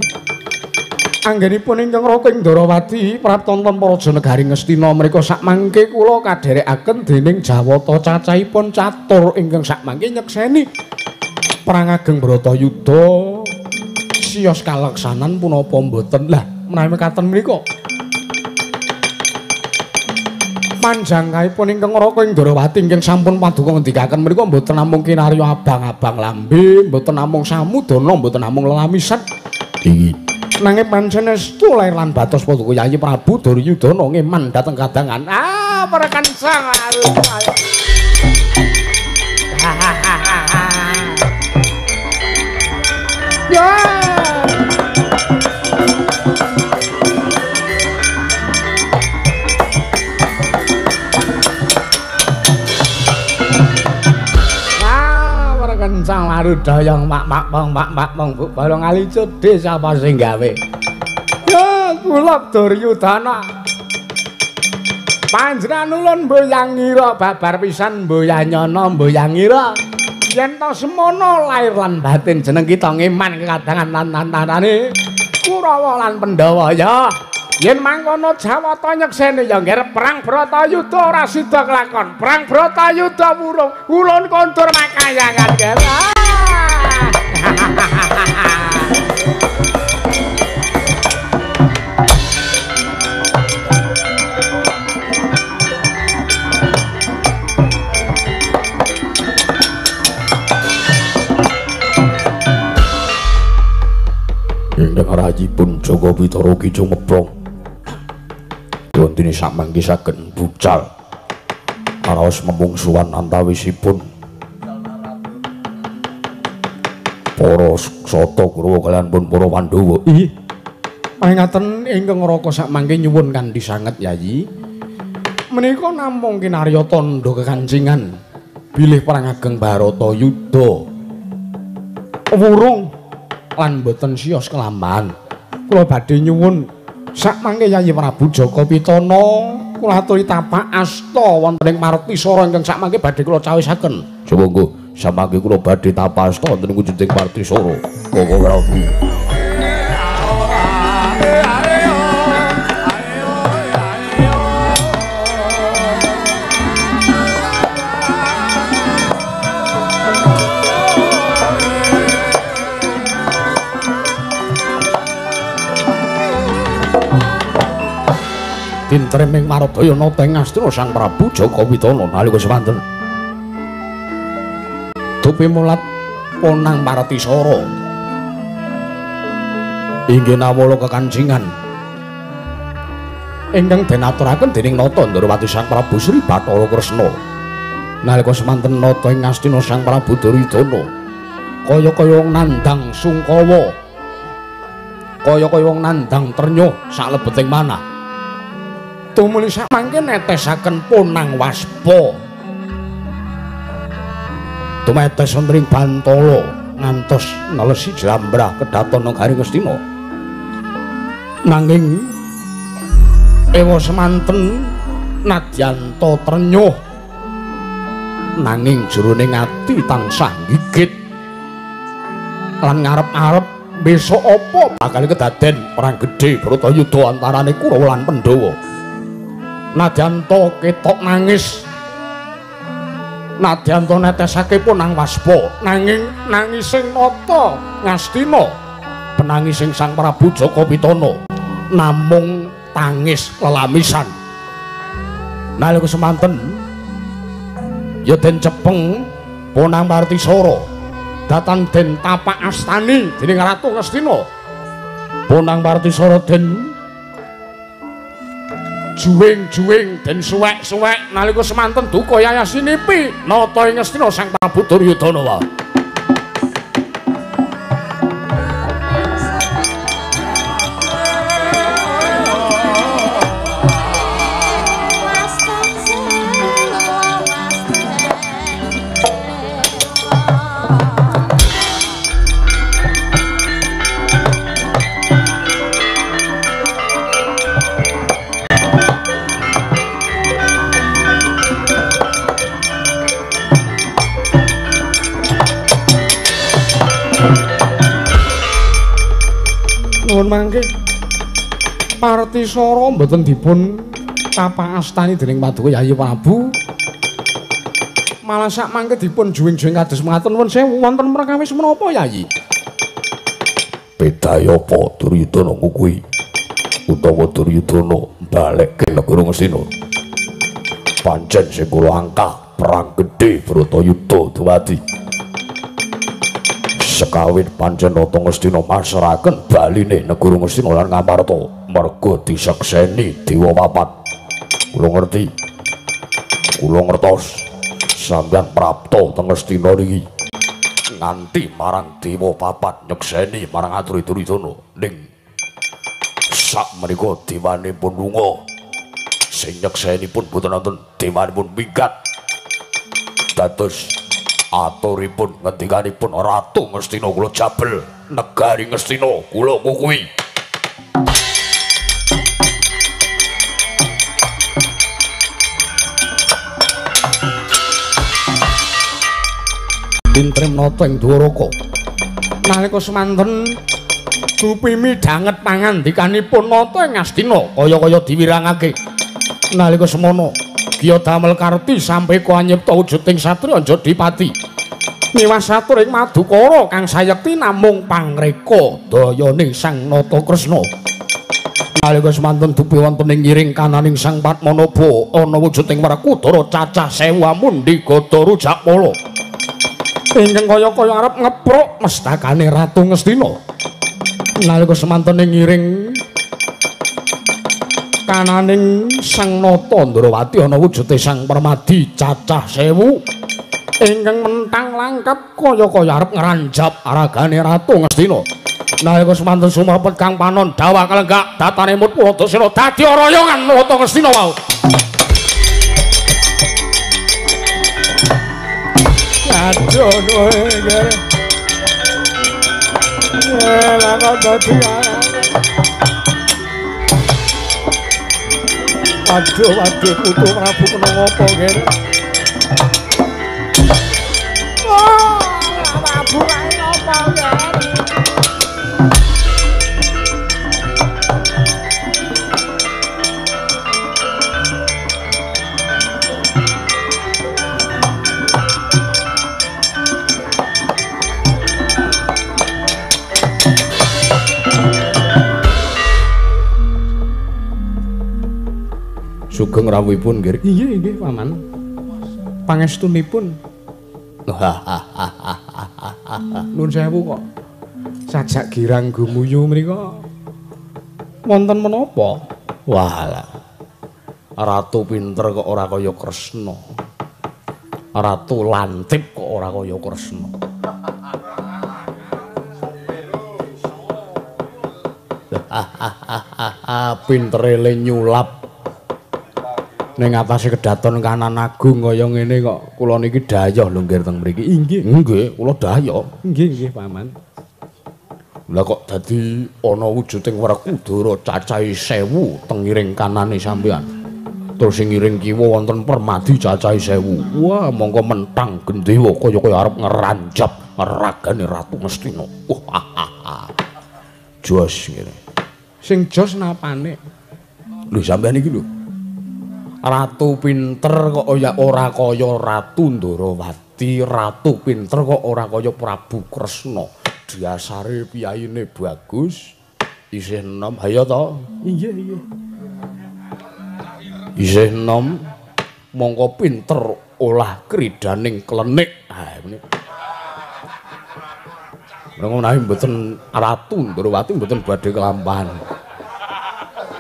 Anggenipun ingkang ngraka ing Ndwarawati praptonton Praja Negari Ngastina menika sakmangke kula kadherekaken dening Jawata cacahipun catur ingkang sakmangke nyekseni perang ageng Bratayuda siyos kaleksanan punapa mboten. Lah menawi mekaten menika panjangkahipun ingkang ngraka ing Ndwarawati ingkang sampun Paduka ngendikaken menika mboten namung kinarya abang-abang lambe, mboten namung samudana, mboten namung lelamisan. Nanging pancen estu lair lan batos Paduka Yayi Prabu Duryudana ngeman dhateng kadangan. Para kancang. Ya. Kencang marudaya mak balong ali cedhe sapa sing gawe. Ya kula Duryudana. Panjenengan ulun mboyangira babar pisan mboyanyana mboyangira. Yen ta semono lair lan batin jeneng kita ngeman kekadangan lan tantanane Kurawa lan Pandhawa ya. Yen mangkono Jawata nyekseni ya ngger perang Bratayuda ora sida kelakon. Perang Bratayuda wurung ulun kondur makayangan ger. yayipun Joko Pitara Kijong Ngeprong wondene samangke saged bucal araos memungsuhan antawisipun para sata Kurawa kaliyan pun para Pandhawa. Inggih. Pangaten ingkang ngraka sakmangke nyuwun kanthi sanget Yayi. Menika namung kinarya tandha kekancingan bilih perang ageng Baratayuda. Wurung lan boten siyos kelambahan. Kula badhe nyuwun sakmangke Yayi Prabu Jaka Pitana kula aturi tapak asta wonten ing Martisara ingkang sakmangke badhe kula cawisaken. Sumangga samangke kula badhe tapasta wonten ing wujuding Martisara. Koko Prabu. Dintreming Maradayana teng Astina Sang Prabu Jaka Pitana nalika semanten dupi mulat ponang Martisara inggih nawala kekancingan ingkang denaturaken dening Nata Ndrawati Sang Prabu Sri Bathara Kresna nalika semanten nata ing Astina Sang Prabu Duryudana kaya-kaya wong nandhang Sungkawa kaya-kaya wong nandhang Trenya saklebeting manah tumuli samangke netesaken Ponang Waspa tumetes wonten ing Bantala ngantos nelesi jlambrah kedatana Garing Astina nanging ewa semanten nadyanta trenyuh nanging jroning ati tansah gigit lan ngarep-arep besok apa bakal kedaden perang gedhe Bratayuda antarane Kurawa lan Pandhawa. Nadyanto ketok nangis Nadyanto netesake Ponang Waspa nanging nangising Nata Ngastina penangising Sang Prabu Jaka Pitana namung tangis lelamisan nalika semanten ya den cepeng Ponang Martisara datan den tapak astani dening Ratu Ngastina Ponang Martisara den juwing-juwing den suwek-suwek nalika semanten duka yayasinipi nata ing Astina Sang Prabu Duryudana wae. Nuwun mangke Martisara mboten dipun tapak astani dening Paduka Yayi Prabu malah sak mangke dipun juwing-juwing kados mengaten nuwun sewu wonten perkawis menapa Yayi Bedaya apa Duryudana kuwi utawa Duryudana balekke negara Ngastina pancen sing kula angkah perang gedhe Bratayuda dumadi sekawit pancen Nata Ngastina masrahaken baline negara Ngastina lan Ngamarta merga disekseni dewa papat. Kula ngerti. Kula ngertos sampeyan prapta teng Ngastina niki nganti marang dewa papat nyekseni marang atur Duryudana ning sakmenika dewanipun lunga sing nyekseni pun boten wonten dewanipun minggat dados aturipun ngendikanipun Ratu Ngastina kula jabel negari Ngastina kula kuwi dintrem nata ing Dwaraka nalika semanten dupi midhanget pangandikanipun nata ing Astina kaya-kaya diwirangake nalika semono Giya damel karti sampe kanyipta wujuding satriya Jodipati niwas satur ing Madukara kang sayekti namung pangreka dayaning Sang Nata Kresna nalika semanten dupi wonten ing ngiring kananing Sang Padmanaba ana wujuding Werkudara cacah 1000 amundi gada rujakmala ingkang kaya-kaya arep ngepruk mestakane Ratu Ngastina Nalika semantene ngiring kananing Sang Nata Ndrawati ana wujude Sang Permadi cacah 1000 ingkang mentang langkap kaya-kaya arep ngranjap aragane Ratu Ngastina. Nalika semanten sumepet Kang Panon dawa kalenggak datane Mut Puladasena dadi royongan Ratu Ngastina wau. Aduh nuwun. Lah dadi Waduh Putu Prabu kena ngopo kene? Wah, Prabu kae ngopo kene? Sugeng rawuhipun nggih. Iya nggih paman. Pangestunipun. Nuwun sewu kok. Sajak girang gumuyu mriku. Wonten menapa? Walah. Ratu pinter kok ora kaya Kresna. Ratu lantip kok ora kaya Kresna. Pintere le nyulap ning atase kedaton kanan agung kaya ngene kok kula niki dayoh lho nggih teng mriki. Nggih, kula dayoh. Nggih, paman. Lah kok dadi ana wujuding Werkudara cacahe 1000 teng ngiring kanane sampean. Terus sing ngiring kiwa wonten Permadi cacahe 1000. Wah, mongko mentang gendhewa kaya-kaya arep ngranjap ragane Ratu Ngastina. Jos ngene. Sing jos napane? Lho sampean iki lho. Ratu pinter kok ora kaya Ratu Ndrawati, ratu pinter kok ora kaya Prabu Kresna. Dasare piyayine bagus, isih enom. Hayo to? Iya. Isih enom, mongko pinter olah kridaning klenik. Ha ngene. Menawi mboten Ratu Ndrawati mboten badhe kelampahan.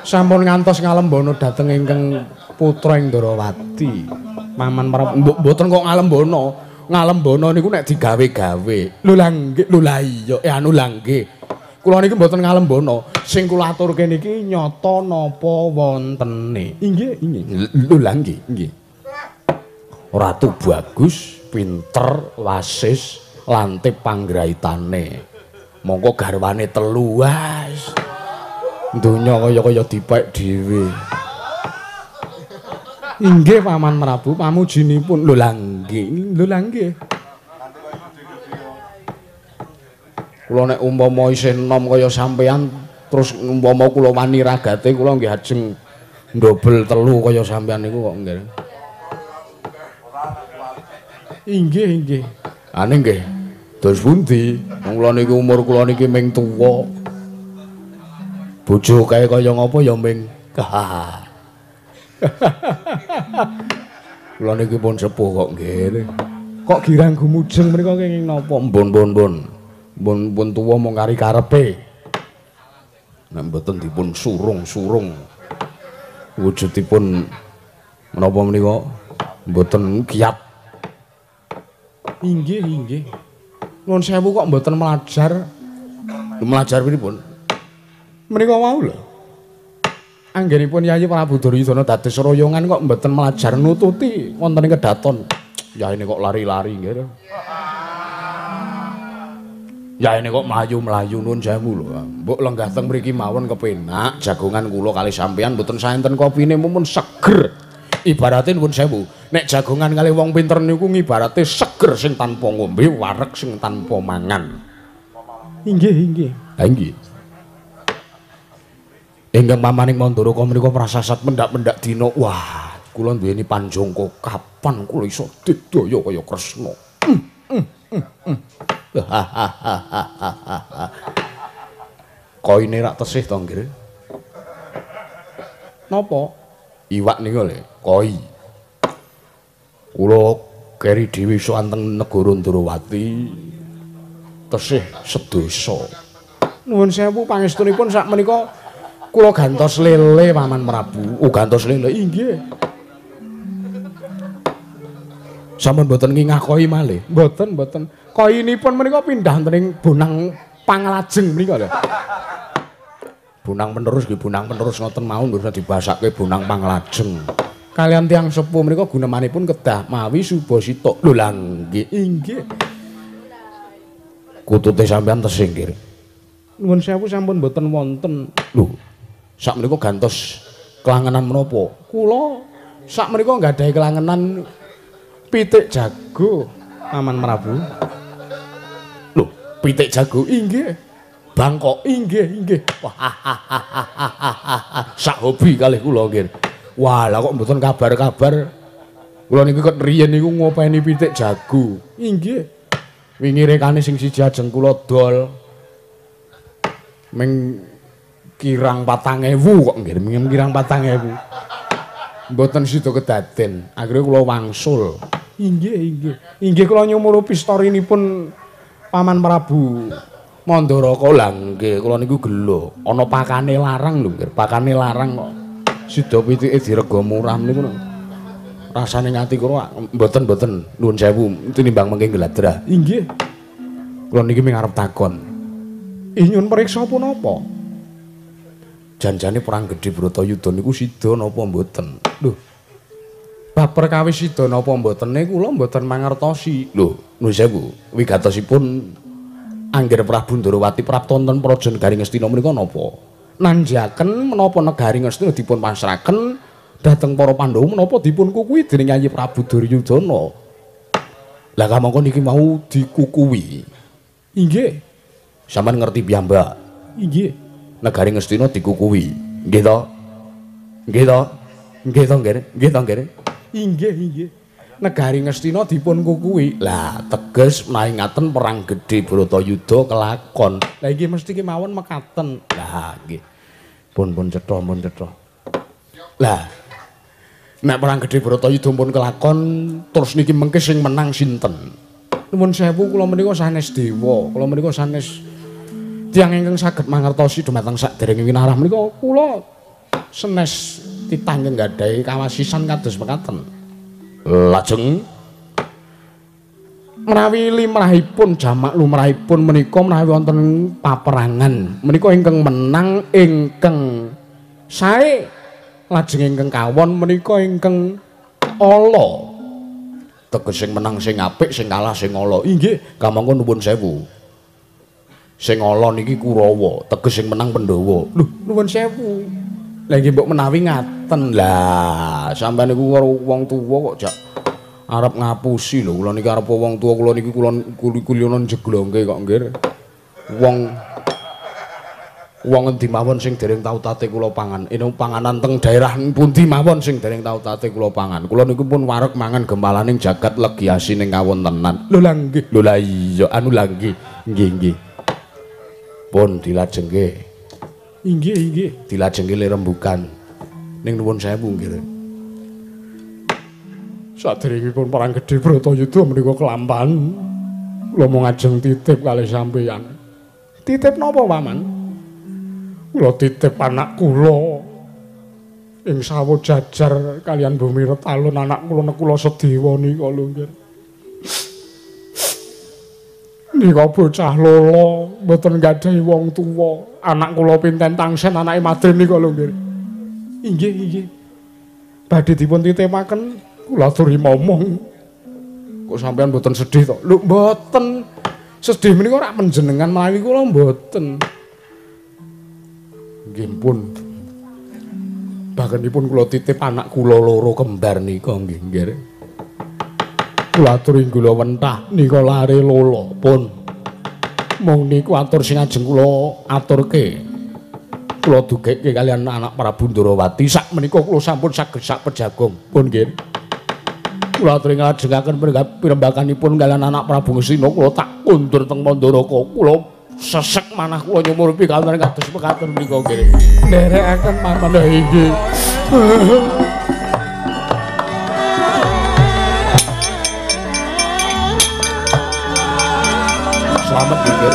Sampun ngantos ngalembono dhateng ingkang putra Ndrawati. Paman mboten kok ngalembono. Ngalembono niku nek digawe-gawe. Lho lah iya, anu lah nggih. Kula niki mboten ngalembono. Sing kula aturke niki nyata napa wontene. Nggih. Lho lah nggih. Ratu bagus, pinter, wasis, lantip panggraitane. Mongko garwane 3 wae. Donya kaya-kaya dipek dhewe. Inggih Paman Prabu, pamujinipun. Lho lah nggih. Kula nek umpama isih enom kaya sampean, terus umpama kula wani ragate, kula nggih ajeng ndobel 3 kaya sampean niku kok nggih. Inggih. Ane nggih. Dos pundi? Kula niki umur kula niki ming tuwa. Bojo kae kaya ngapa ya ming. Kula niki pun sepuh kok nggih. Kok girang gumujeng mriku kenging napa? Mbon tuwa mung kari karepe. Nek mboten dipun surung-surung wujudipun menapa menika mboten kiyat. Inggih. Nuwun sewu kok mboten melajar. Melajar pripun? Menika wau lho. Anggenipun Yayi Prabu Duryudana dados royongan kok mboten melajar nututi wonten ing kedaton. Yaine kok lari-lari nggih. Yaine kok mlayu-mlayu nuwun sewu lho. Mbok lenggah teng mriki mawon kepenak jagongan kula kali sampeyan mboten saenten kopine mumpun seger. Ibarate nuwun sewu, nek jagongan kali wong pinter niku ngibarate seger sing tanpa ngombe, wareg sing tanpa mangan. Inggih. Ha inggih. Ingkang pamaning Mandara menika prasasat mendak-mendak dina. Wah, kula duweni panjangka kapan kula iso didaya kaya Kresna. Koine rak tesih to, Nggih. Napa? Iwak nika lho, koi. Kula keri dhewe iso anteng negara Ndrawati tesih sedasa. Nuwun sewu pangestunipun sakmenika kula gantos lele Paman Prabu. Oh gantos lele inggih. Sampun boten ngingah koi malih. Boten. Koinipun menika pindah wonten Bonang Panglajeng menika lho. Bonang penerus nggih bonang penerus ngoten mawon mboten dibasake Bonang Panglajeng. Kalian tiyang sepuh menika gunemanipun kedah mawi Subasita. Lho lha nggih inggih. Kutute sampean tesih nggih. Nuwun sewu sampun boten wonten. Lho, sakmenika gantos kelangenan menapa? Kula sakmenika nggadahi kelangenan pitik jago, Paman Prabu. Lho, pitik jago inggih. Bangkok inggih. Wah. Sak hobi kalih kula nggih. Wah, lah kok mboten kabar-kabar. Kula niku ket riyen niku ngopeni pitik jago. Inggih. Wingi rekane sing siji ajeng kula dol. Ming kirang 4.000 kok nggih, ming kirang 4.000. Mboten sida kedaden. Akhire kula wangsul. Inggih kula nyumuru pistorinipun Paman Prabu Mandaraka. Lah nggih kula niku gelo. Ana pakane larang lho, nggih. Pakane larang kok. Sida pitike direga murah niku. Rasane ngati kula mboten nuwun sewu tinimbang mengke gladra. Inggih. Kula niki ming arep takon. Nyuwun priksa punapa? Janjane perang gedhe Bratayuda niku sida napa mboten? Lho. Bab perkawis sida napa mbotene kula mboten mangertosi. Lho, nuwun sewu, wigatosipun Angger Prabu Ndarawati prapta wonten Praja Negari Ngastina menika napa? Nanjaken menapa Negari Ngastina dipun pasrahaken dhateng para Pandhawa menapa dipun kukuwi dening Yayi Prabu Duryudana. Lah kamangka niki mau dikukuwi. Inggih. Sampeyan ngerti piyambak? Inggih. Negari Ngastina dikukuwi. Nggih to? Nggih to. Inggih. Negari Ngastina dipun kukuwi. Lah teges menawi ngaten perang gedhe Bratayuda kelakon. Lah inggih mesti kemawon mekaten. Lah nggih. Pun cetha. Lah nek perang gedhe Bratayuda pun kelakon terus niki mengke sing menang sinten? Nuwun sewu kula menika sanes dewa. Kula menika sanes tiyang ingkang saged mangertosi dumateng saderenge winarah menika kula sanes titanging nggadahi kawasisan kados mekaten. Lajeng menawi limrahipun jamak lumrahipun menika menawi wonten paperangan menika ingkang menang ingkang sae lajeng ingkang kawon menika ingkang ala. Teges sing menang sing apik sing kalah sing ala. Inggih, kamangka nuwun sewu. Sing ala niki Kurawa, teges sing menang Pandhawa. Lho, nuwun sewu. Lah nggih mbok menawi ngaten. Lah, sampeyan niku karo wong tuwa kok jak arep ngapusi lho. Kula niki arep wong tuwa kula niki kula jeglongke kok nggih. Wong endi mawon sing dereng tau tate kula pangan. Eno panganan teng daerah pundi mawon sing dereng tau tate kula pangan. Kula niku pun wareg mangan gembalaning jagat legi asining kawontenan. Lho lah nggih. Lho lah iya anu lah nggih. Nggih. Pun dilajengke. Inggih. Dilajengke le rembugan. Ning nuwun sewu nggih. Saderengipun perang gedhe Bratayuda menika kelampan. Kula mung ajeng titip kalih sampeyan. Titip napa, Paman? Kula titip anak kula ing sawo jajar kalian Bumi Retalun anak kula nek kula sedewa nika lho nggih. Nika bocah lolo mboten gadhahi wong tuwa. Anak kula pinten tangsen anake Madrim nika lho nggih. Inggih. Badhe dipun titipaken kula aturi momong. Kok sampean mboten sedih to? Lho mboten. Sedih menika rak panjenengan mawi kula mboten. Nggih pun. Bagenipun kula titip anak kula loro kembar nika nggih. Kula aturi kula wentah nika lare lolo pun. Mung niku atur sing ajeng kula aturke. Kula dugekke kalian anak Prabu Ndarawati sak menika kula sampun saged sak pejagong pun nggih. Kula aturi nglajengaken pirembakanipun kalian anak Prabu Ngastina kula tak kundur teng Mandaraka. Kula sesek manah kula nyumur pikantuk kados mekaten menika nggih. Nderekaken mamana inggih. Selamat nggih.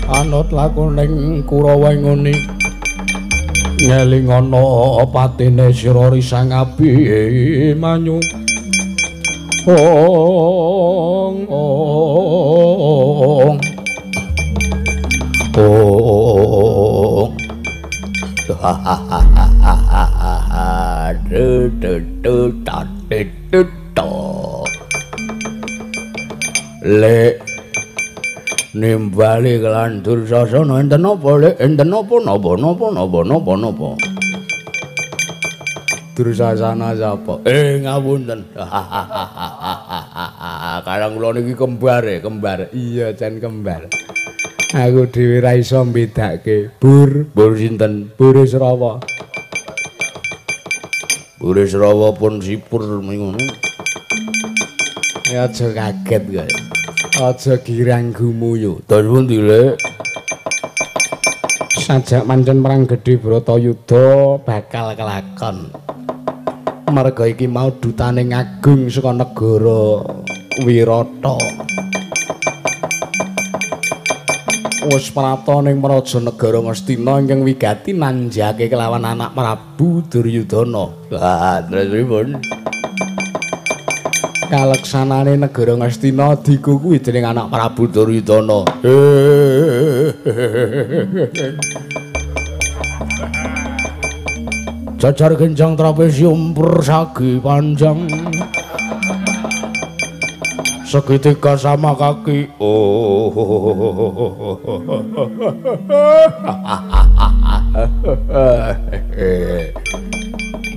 Anut lakuning Kurawa ngene ngeling ana patine sira risang abi manyu ong ong ong le nimbali kelan Dursasana enten apa le enten apa napa Dursasana sapa ngapunten karang kula niki kembar iya jan kembar aku dhewe ra iso mbedake bur sinten Burisrawa pun sipur ngono ya aja kaget kae aja girang gumuyu terus ndi le sajak pancen perang gedhe Bratayuda bakal kelakon merga iki mau dutaning agung saka negara Wirata wis prata ning Praja Negara Ngastina ingkang wigati nanjake kelawan anak Prabu Duryudana. Lah, terus pripun? Kaleksanane negara Ngastina dikukuhi dening anak Prabu Duryudana. Jajar genjang trapesium persagi panjang. Seketika sama kaki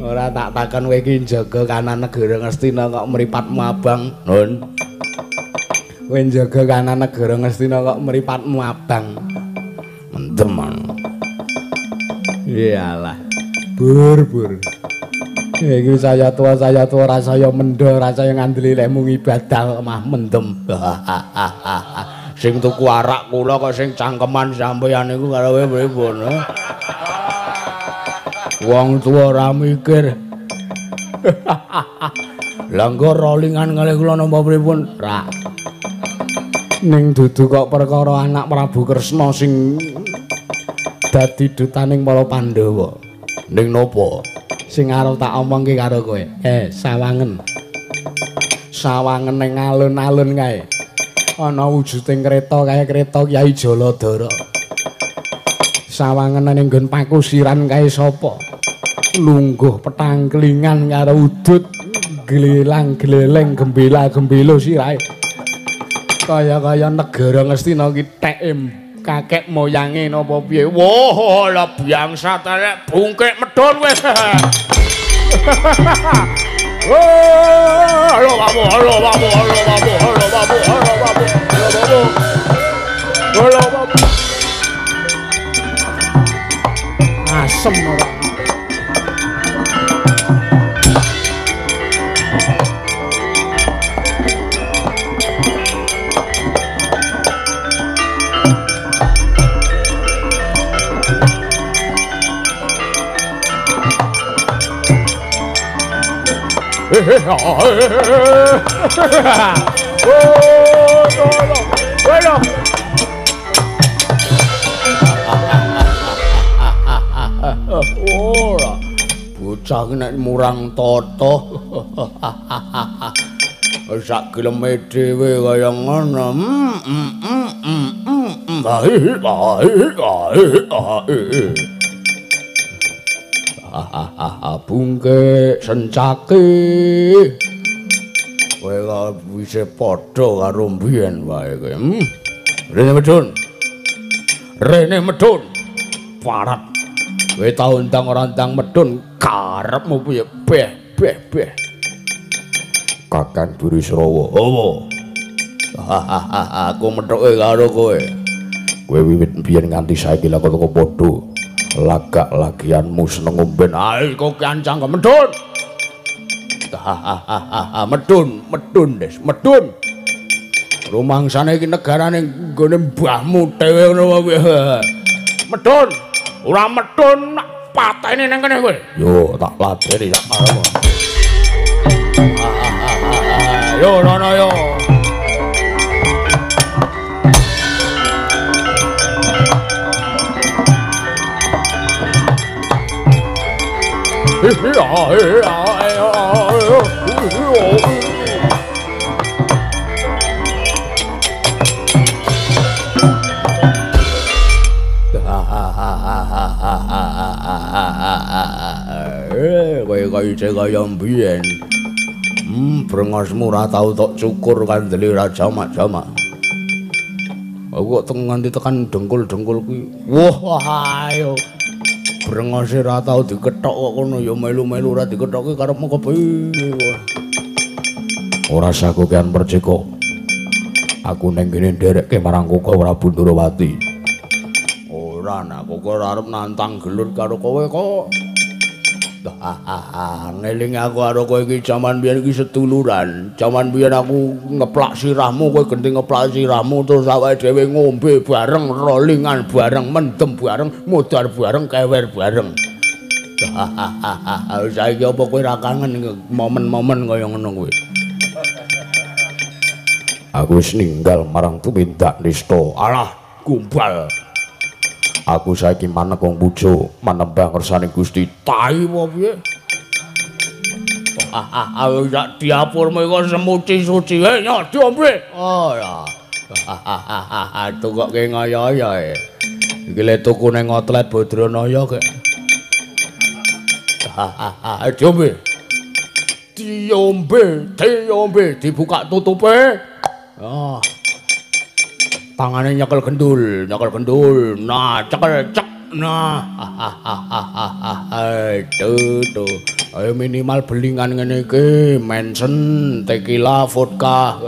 ora tak takon kowe iki njaga kanan negara Ngastina kok mripatmu abang nun kowe njaga kanan negara Ngastina kok mripatmu abang menteman iyalah bur iki saya tua rasaya mendho rasaya ngandeli lemu ibadah mah mendem sing tuku arak kula kok sing cangkeman sampeyan niku karo kowe pripun wong tuwa ora mikir langgo rolingan kalih kula napa pripun ra ning dudu kok perkara anak Prabu Kresna sing dadi dutaning para Pandhawa ning napa sing arep tak omongke karo kowe. Sawangen. Sawangen ning alun-alun kae. Ana wujuding kreta kaya kreta Kyai Jaladara. Sawangen ning nggon pakusiran kae sapa? Lungguh petangklingan karo udut glelang-gleleng gembela-gembelo sirahe. Kaya-kaya negara Ngastina ki teke kakek moyange napa piye wah la bangsat arek bungkek medhon wis halo babu asem ora Bueno. Ora bocah nek murang toto. Sak geleme dhewe kaya ngono. Bungke sencake kowe kok bisa padha karo mbiyen wae kowe Rene medun parat kowe tau ndang ora ndang medun karepmu piye beh Kakang Burisrawa. Apa? Aku methuke karo kowe. Kowe wiwit biyen nganti saiki lak kok padha. Lagak lagianmu seneng ngomben. Ae kok kancang medun. Medun, Des, medun. Rumangsane iki negarane nggone mbahmu dhewe ngono wae. Medun. Ora medun pateni nang kene kowe. Yo, tak ladeni sak karepmu. Yo, rono yo. Kowe kaya mbiyen. Brengosmu ora tau tok cukur kandele ra jamak-jamak. Aku kok nganti tekan dengkul-dengkul kuwi. Wah, ayo. Brengose ra tau dikethok kok ngono ya melu-melu ora dikethokke karepmu kepiye. Ora sakokean percika. Aku ning kene nderekke marang Koko Prabu Ndrawati. Ora nak Koko arep nantang gelut karo kowe kok. Ngeling aku karo kowe iki jaman biyen iki seduluran. Jaman biyen aku ngeplak sirahmu, kowe genti ngeplak sirahmu terus awake dhewe ngombe bareng, rolingan bareng, mendem bareng, mudhar bareng, kewer bareng. Saiki apa kowe ra kangen momen-momen kaya ngono kuwi? Aku wis ninggal marang tumindak nista. Alah, gumbal. Aku saiki maneg wong pujo, manembang ngersane Gusti. Tai apa piye? Sak diapurmu iku semuci-suci. Nyok diombe. Oh ya. Tukoke ngoyo-oyo. Iki le tuku ning outlet Badranaya kek. Diombe. Diombe, dibuka tutupe. Ah. Tangane nyekel gendul. Nah, cekel cek. Nah. Tuh. Ayo minimal belingan ngene iki, Manson, tequila, vodka.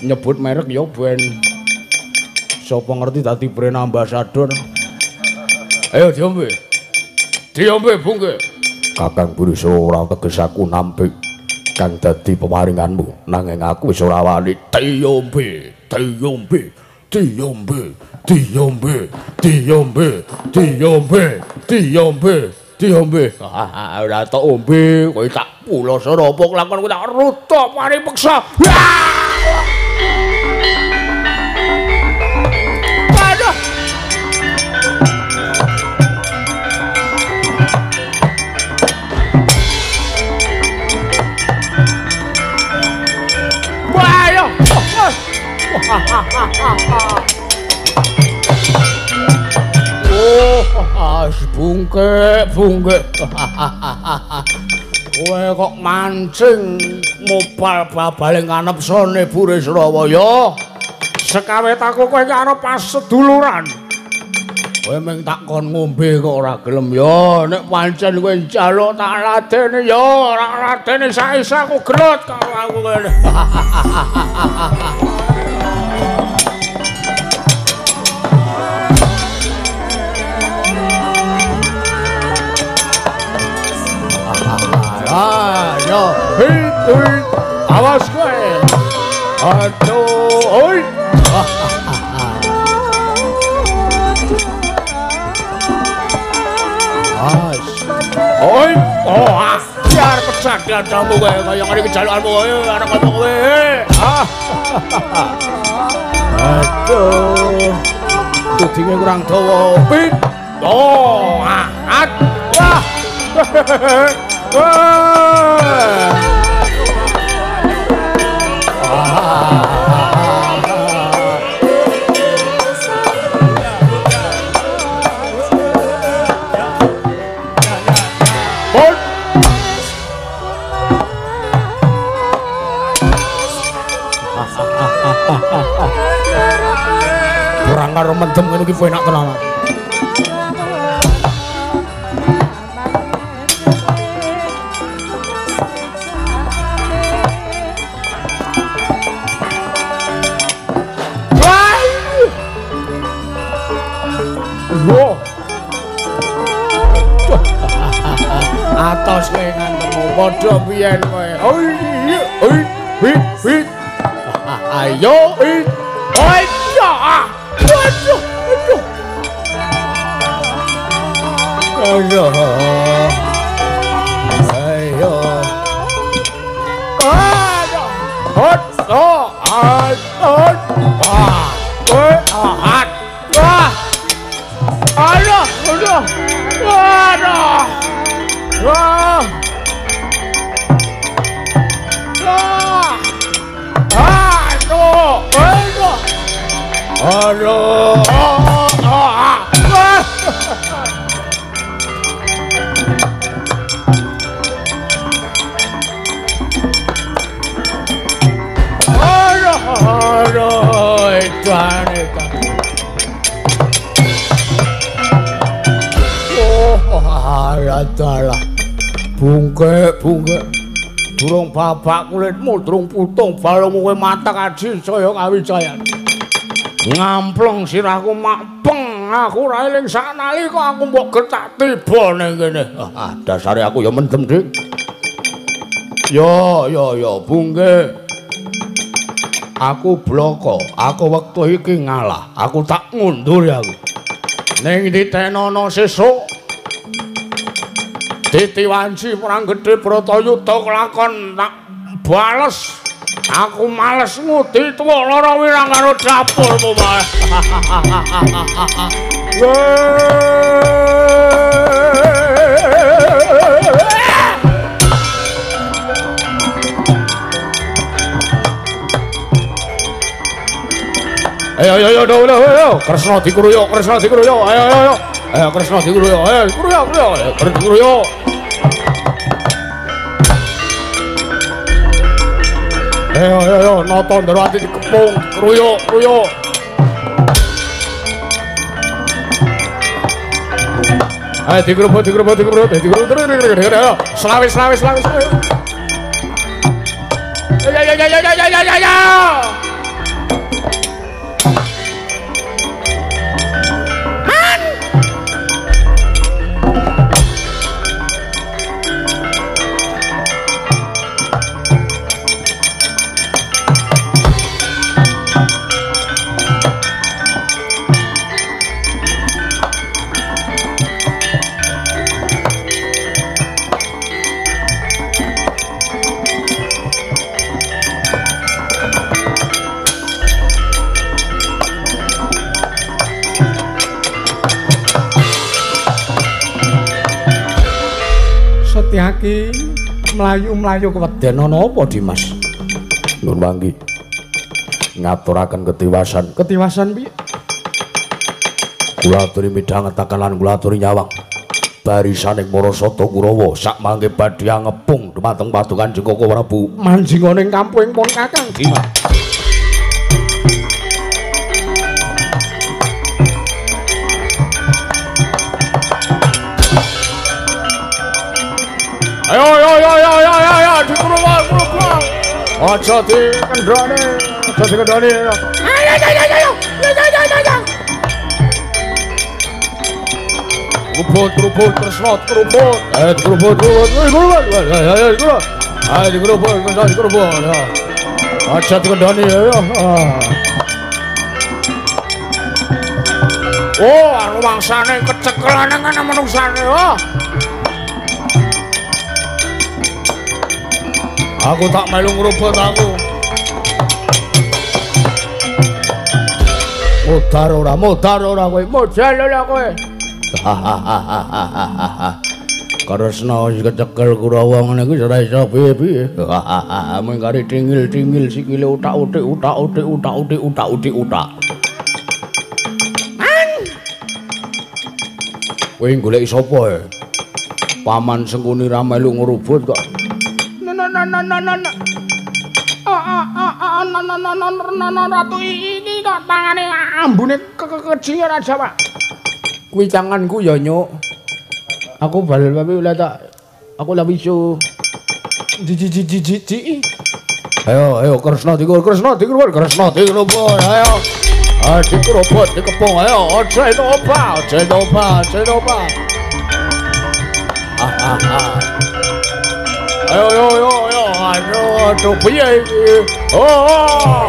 Nyebut merek ya ben. Sopo ngerti dadi brand ambassador. Ayo diombe. Diombe bungke. Kakang Burisrawa ora teges aku nampik kang dadi pewaringanmu, nanging aku wis ora wani. Diombe. Ora tok ombe, kowe tak puloso apa lakon kowe tak rutuk mari peksa. Aduh. Ayo. Bungke. Kowe kok mancing mobal babale nganepsone Burisrawa ya. Sekawit aku kowe karo pas seduluran. Kowe mung tak kon ngombe kok ora gelem ya. Nek pancen kowe njaluk tak ladeni ya, ora ladeni saisa aku gerut karo aku kene. Yo, hei, awas kowe. Aduh, oi. Oi, biar pecah dadamu kowe kaya ngene kejalukanmu kowe anak kowe kowe. Aduh. Tudinge kurang dawa. Pit. Oh, wah. Kurang karo mendem ngene iki enak tenan. Atos kowe ngantemu padha biyen kowe. Ayo, ayo. Waduh. Ayo. Bungke durung babak kulitmu durung putung balungmu kowe matak aji saya kawijayan ngampleng sirahku mapeng aku ra eling saknalika aku mbok getak tiba ning kene dasare aku ya mendem dik yo bungke aku bloko aku wektu iki ngalah aku tak ngundur aku ning ditenono sesuk Titi Wanci perang gede Bratayuda kelakon tak bales aku males ngudi tuwa lara wirang karo dapurmu bae ayo Kresna dikruyo ayo Kresna dikruyo kruyo Ayo, nonton derwati dikepung, kruyo. Ayo, digerobot. Selawi. Ya. Setyaki mlayu-mlayu keweden ana apa Dimas? Nur manggi ngaturaken ketiwasan piye? Kula aturi midhangetaken lan kula aturi nyawang barisaning Marasata Kurawa sak mangke badhe ngepung dhumateng padukan Jengkoko Prabu manjinganing kampung pun Kakang Dimas. Ayo, dikurung. Aja dikendhani. Ayo. Keruput, Kresna, keruput. Ayo, keruput. Ayo, dikeruput. Aja dikendhani, ayo. Oh, rumangsane kecekelan nang manungsane, oh. Aku tak melu ngrubut aku. Modar ora kowe, modal ora kowe. Kresna wis kecekel Kurawa ngene iki ora iso piye-piye. Mung kari tingil-tingil sikile utak-utik. Kowe golek sapa e? Paman Sengkuni ra melu ngrubut kok. Ratu iki kok tangane ambune kecil aja, Pak. Kuwi tanganku ya, Nyuk. Aku bal tapi oleh tak aku lak iso jiji. Ayo Kresna dikur, Ayo. Dikerobot, dikepung, ayo. Ojo enopa. Ayo, aduh, piye iki? Oh.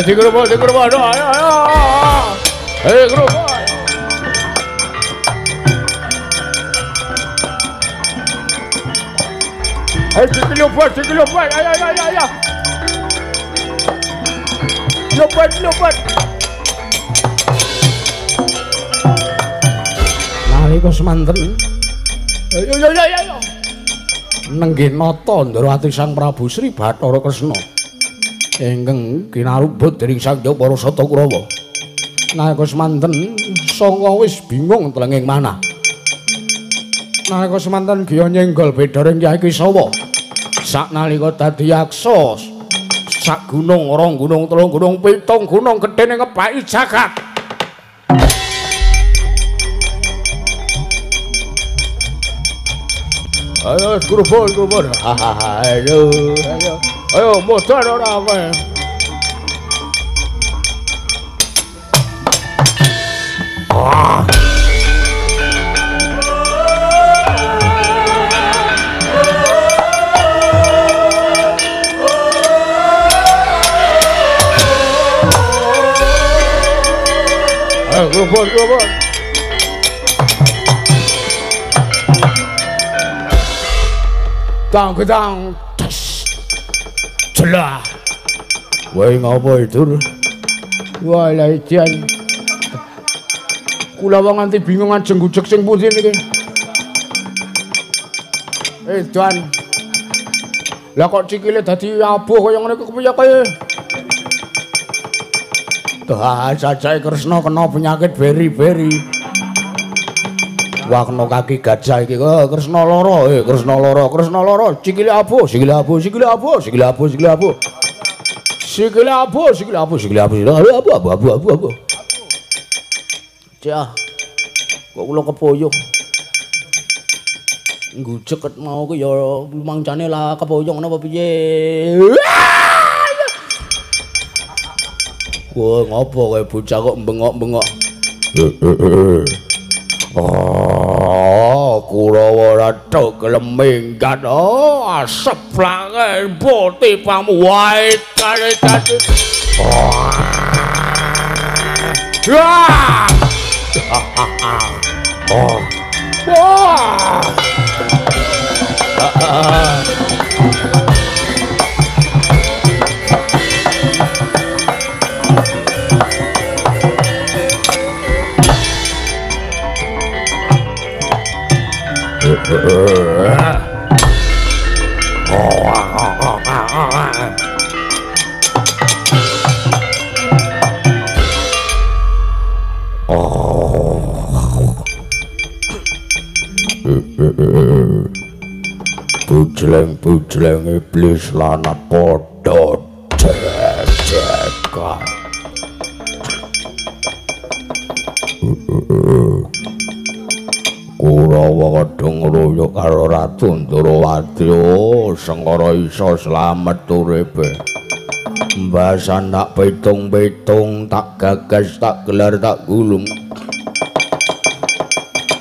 Digerobak, ayo. Gerobak. Dikelopet, ayo. Lopet. Nalika semanten. Ayo. Nenggih nata Ndrawati Sang Prabu Sri Bathara Kresna. Ingkang kinarubut dening Sang Hyang Parasata Kurawa. Nalika semanten sanga wis bingung telenging manah. Nalika semanten giya nyenggol bedaring Kyai Kisawa. Saknalika dadi yaksa sak gunung, rong gunung, telung gunung, pitung gunung gedene ngebaki jagat. Ayo, gerobak. Ayo, modal ora kowe. Ayo, gerobak. Tang celah. Wae ngapa itu? Wah, lha ijan. Kula wong nganti bingung ajeng gujeg sing pundi niki. Edan. Lah kok cikile dadi abuh kaya ngene kepiye kaya? Dah sajae Kresna kena penyakit beri-beri. Wah kena kaki gajah iki kok Kresna lara, Kresna lara, sikile abuh. Cah. Kok kula kepoyong. Ngujeket mau ku ya mangcane lah kepoyong napa piye. Wah, ngopo kowe bocah kok bengok-bengok. Kurawa rada gelem minggat. Seplake putih pamuwae kare dadi. Bujleng iblis lanat padha cekan. Kurawa kadung ngroyo karo Ratu Ndrawati, Sengkara isa slamet uripe. Mbasan tak pitung-pitung, tak gagas, tak gelar, tak gulung.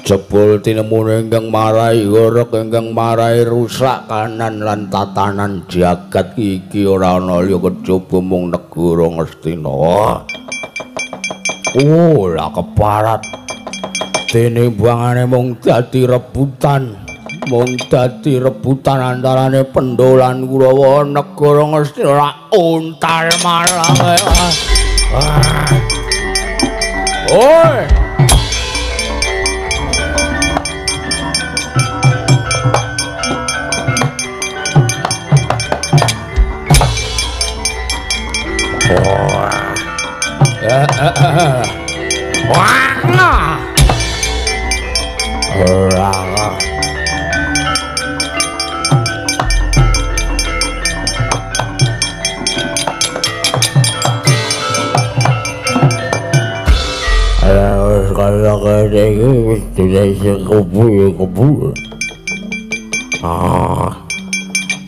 Jebul tinemune ingkang marai gorok, ingkang marai rusak kanan lan tatanan jagat iki ora ana liya kejaba mung negara Ngastina. Ora keparat. Dene buangane mung dadi rebutan antarane Pendholan Kurawa negara Ngastina ora untal marang. Oi.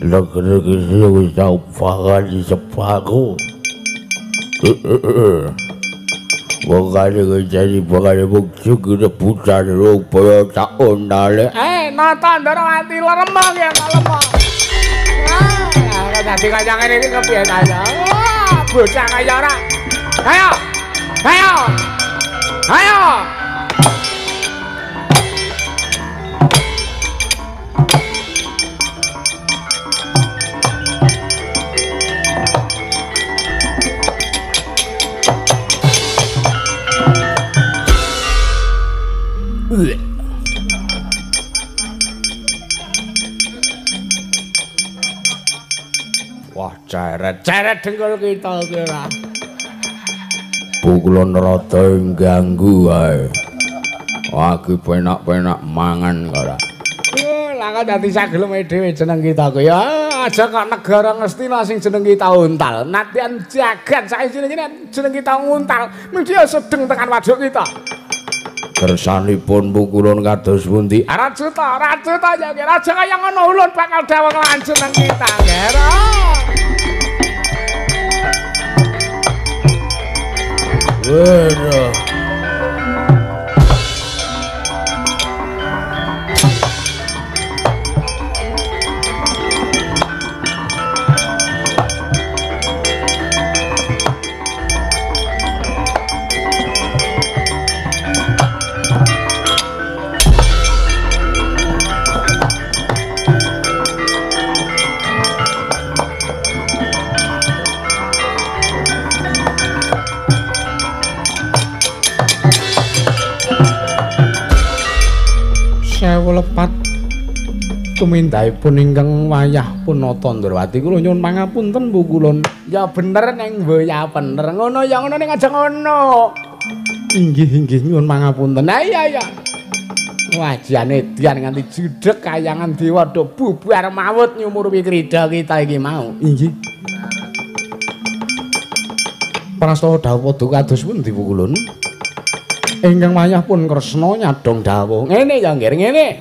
negeri kini wis upakan di sepaku. Bakal jadi bakal bukti kita putar rupanya tak ondale. Nata Ndarawati lemah ya lemah. Tadi kajangan ini kepiye aja. Bocah kaya ora. Ayo. Ayo. Ayo. Wah, ceret dengkul kita kira. Pukulan rada ganggu ae. Lagi penak-penak mangan kara. Lah kok dadi sageleme dhewe jeneng kita ku ya. Aja kok negara Ngastina sing jeneng kita untal. Natian jagat saiki jeneng kita untal. Mesti sedeng tekan waduk kita. Kersanipun pukulan kados pundi? Rajuta ya raja kaya ngono ulun bakal dawuh lanjut nang kita, Gera. Waduh. Sewu lepat tumindhaipun ingkang wayah punata Ndrawati kula nyuwun pangapunten Bu Kulon. Ya bener neng Bu, ya bener. Ngono ya ngono ning aja ngono. Inggih nyuwun pangapunten. Iya. Wajane dian nganti judhek kayangan dewa do bubar mawut nyumurupi krida kita iki mau. Inggih. Prastawa dawuh kados pundi Bu Kulon? Ingkang wayah pun Kresna nyadong dawuh. Ngene ya nggih ngene.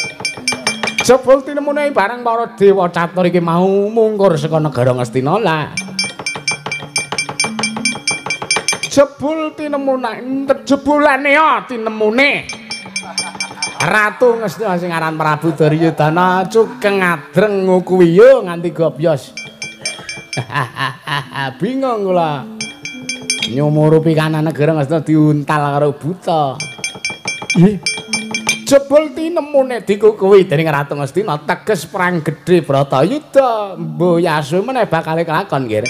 Jebul tinemune bareng para dewa catur iki mau mungkur saka negara Ngastina lah. Jebul tinemune jebulane ya tinemune. Ratu Ngastina sing aran Prabu Duryudana cukeng adreng ngukuwiyo nganti gobyos. Bingung kula. Nyumurupi kanan negara Ngastina diuntal karo buta. Nggih. Jebul tinemune dikukuwi dening Ratu Ngastina teges perang gedhe Bratayuda. Mboyasu meneh bakal kelakon nggih.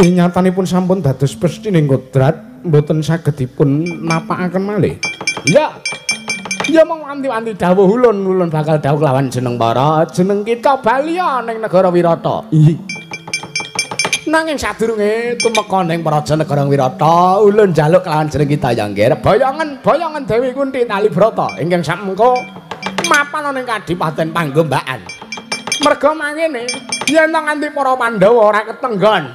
Nyatanipun sampun dados pesthi ning kodrat mboten saged dipun napakaken malih. Ya. Ya mong wanti-wanti dawuh ulun bakal dawuh lawan jeneng para jeneng kita Balya ning negara Wirata. Nggih. Nanging sadurunge tumeka ning praja negara Wirata, ulun njaluk kelawan jeneng kita Yangger. Boyongan Dewi Kunthi Talibrata ingkang samengko mapan ning Kadipaten Panggombakan. Merga mangene, yen nganti para Pandhawa ora ketenggon,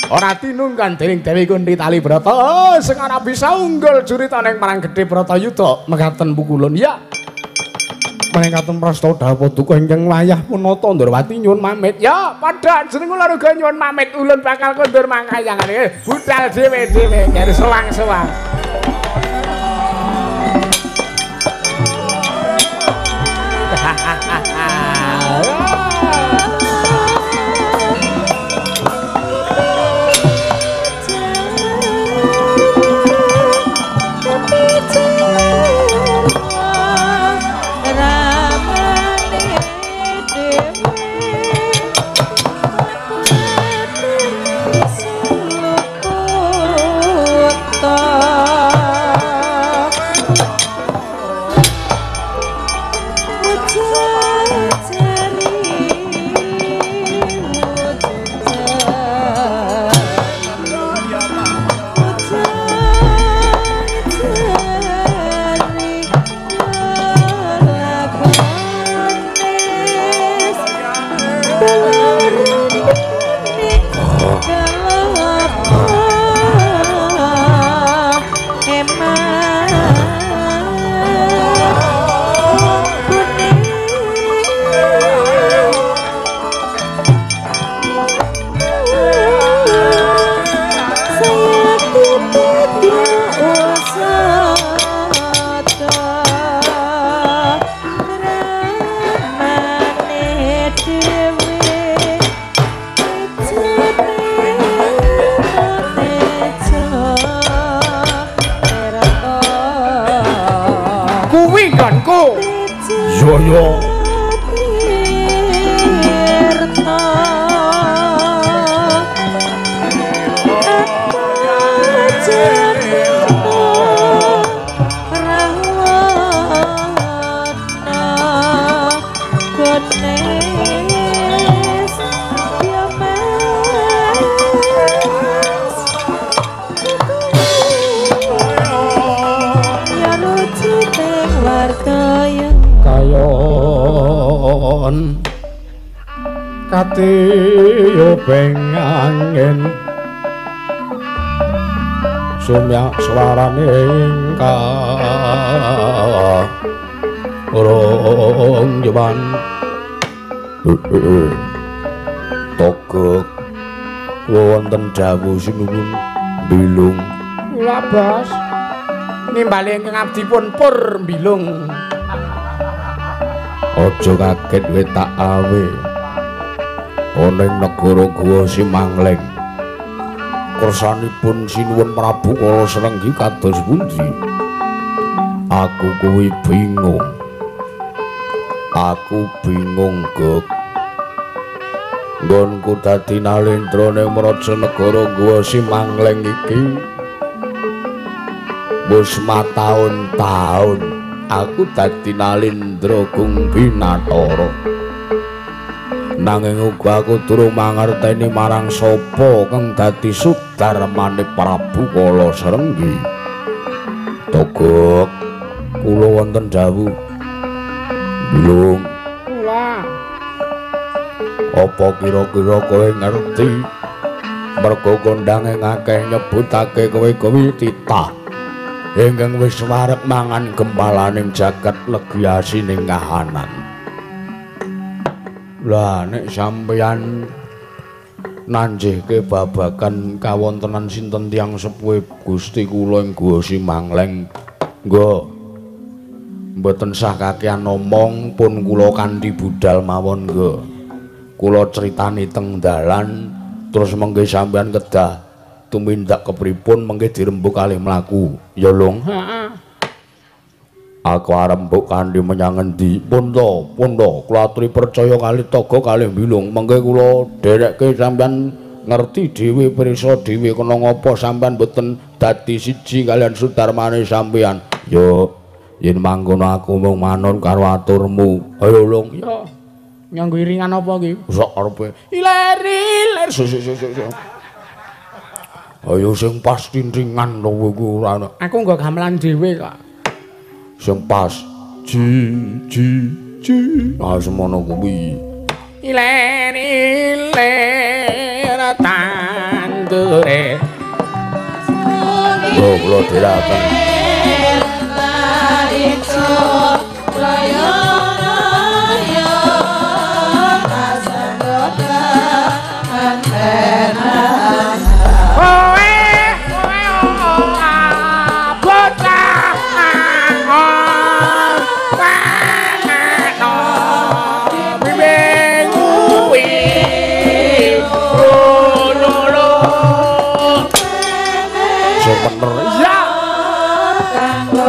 ora tinunggan dening Dewi Kunthi Talibrata, sing ora bisa unggul jurita ning perang gedhe Bratayuda. Mekaten pukulun ya. Paningkaten prastawa dawuh duka ingkang wayah punata Ndrawati nyuwun pamit. Ya, padha jeneng kula uga nyuwun pamit. Ulun bakal kondur mangkayangane. Budal dhewe-dhewe karo selang-selang. Kuning Wijaya kayon katiyo pengangin sumyak swarane ingkang urung jeban togok wonten dawuh sinuwun bilung kula Bos nimbali ingkang abdipun pur bilung. aja kaget wetak awe ana ing negara Guwa Simangleng kersanipun sinuwun Prabu Kala Srenggi kados pundi aku kuwi bingung Gek nggonku dadi nalendra ning Raja Negara Guwa Simangleng iki wis mataun-taun aku dadi nalendra Gung Binatara nanging uga aku durung mangerteni marang sapa kang dadi sudarmane Prabu Kala Srenggi. Togok kula wonten dawuh bilung Kula apa kira-kira kowe ngerti merga kondange ngakeh nyebutake kowe kuwi titah ingkang wis warep mangan gempalaning jagat legiasining kahanan. Lah nek sampeyan nanjihke babagan kawontenan sinten tiyang sepuhe Gusti kula ing Guwa Simangleng, nggo mboten sah kakehan omong pun kula kanthi budal mawon, nggo. Kula critani teng dalan terus mengke sampeyan kedah tumindak kepripun mengke dirembuk kalih mlaku. Ya Long. heeh Aku arep mbok kanthi menyang endi? Punda, kula aturi percaya kalih Togo kalih Bilung. Mengke kula derekke sampeyan ngerti dhewe pirsa dhewe kena ngapa sampeyan boten dadi siji kalian sudarmane sampeyan. Yo, yen mangkono aku mung manut karo aturmu. Ayo Long. ya nyanggo iringan apa iki Sak arepe. iler-iler Ayo sing pas tintingan lho iku ora. aku nggo gamelan dhewe kok Sing pas. Ji. Ah semono kuwi. iler-iler tandure Yo kula dherekaken. bener ya kanggo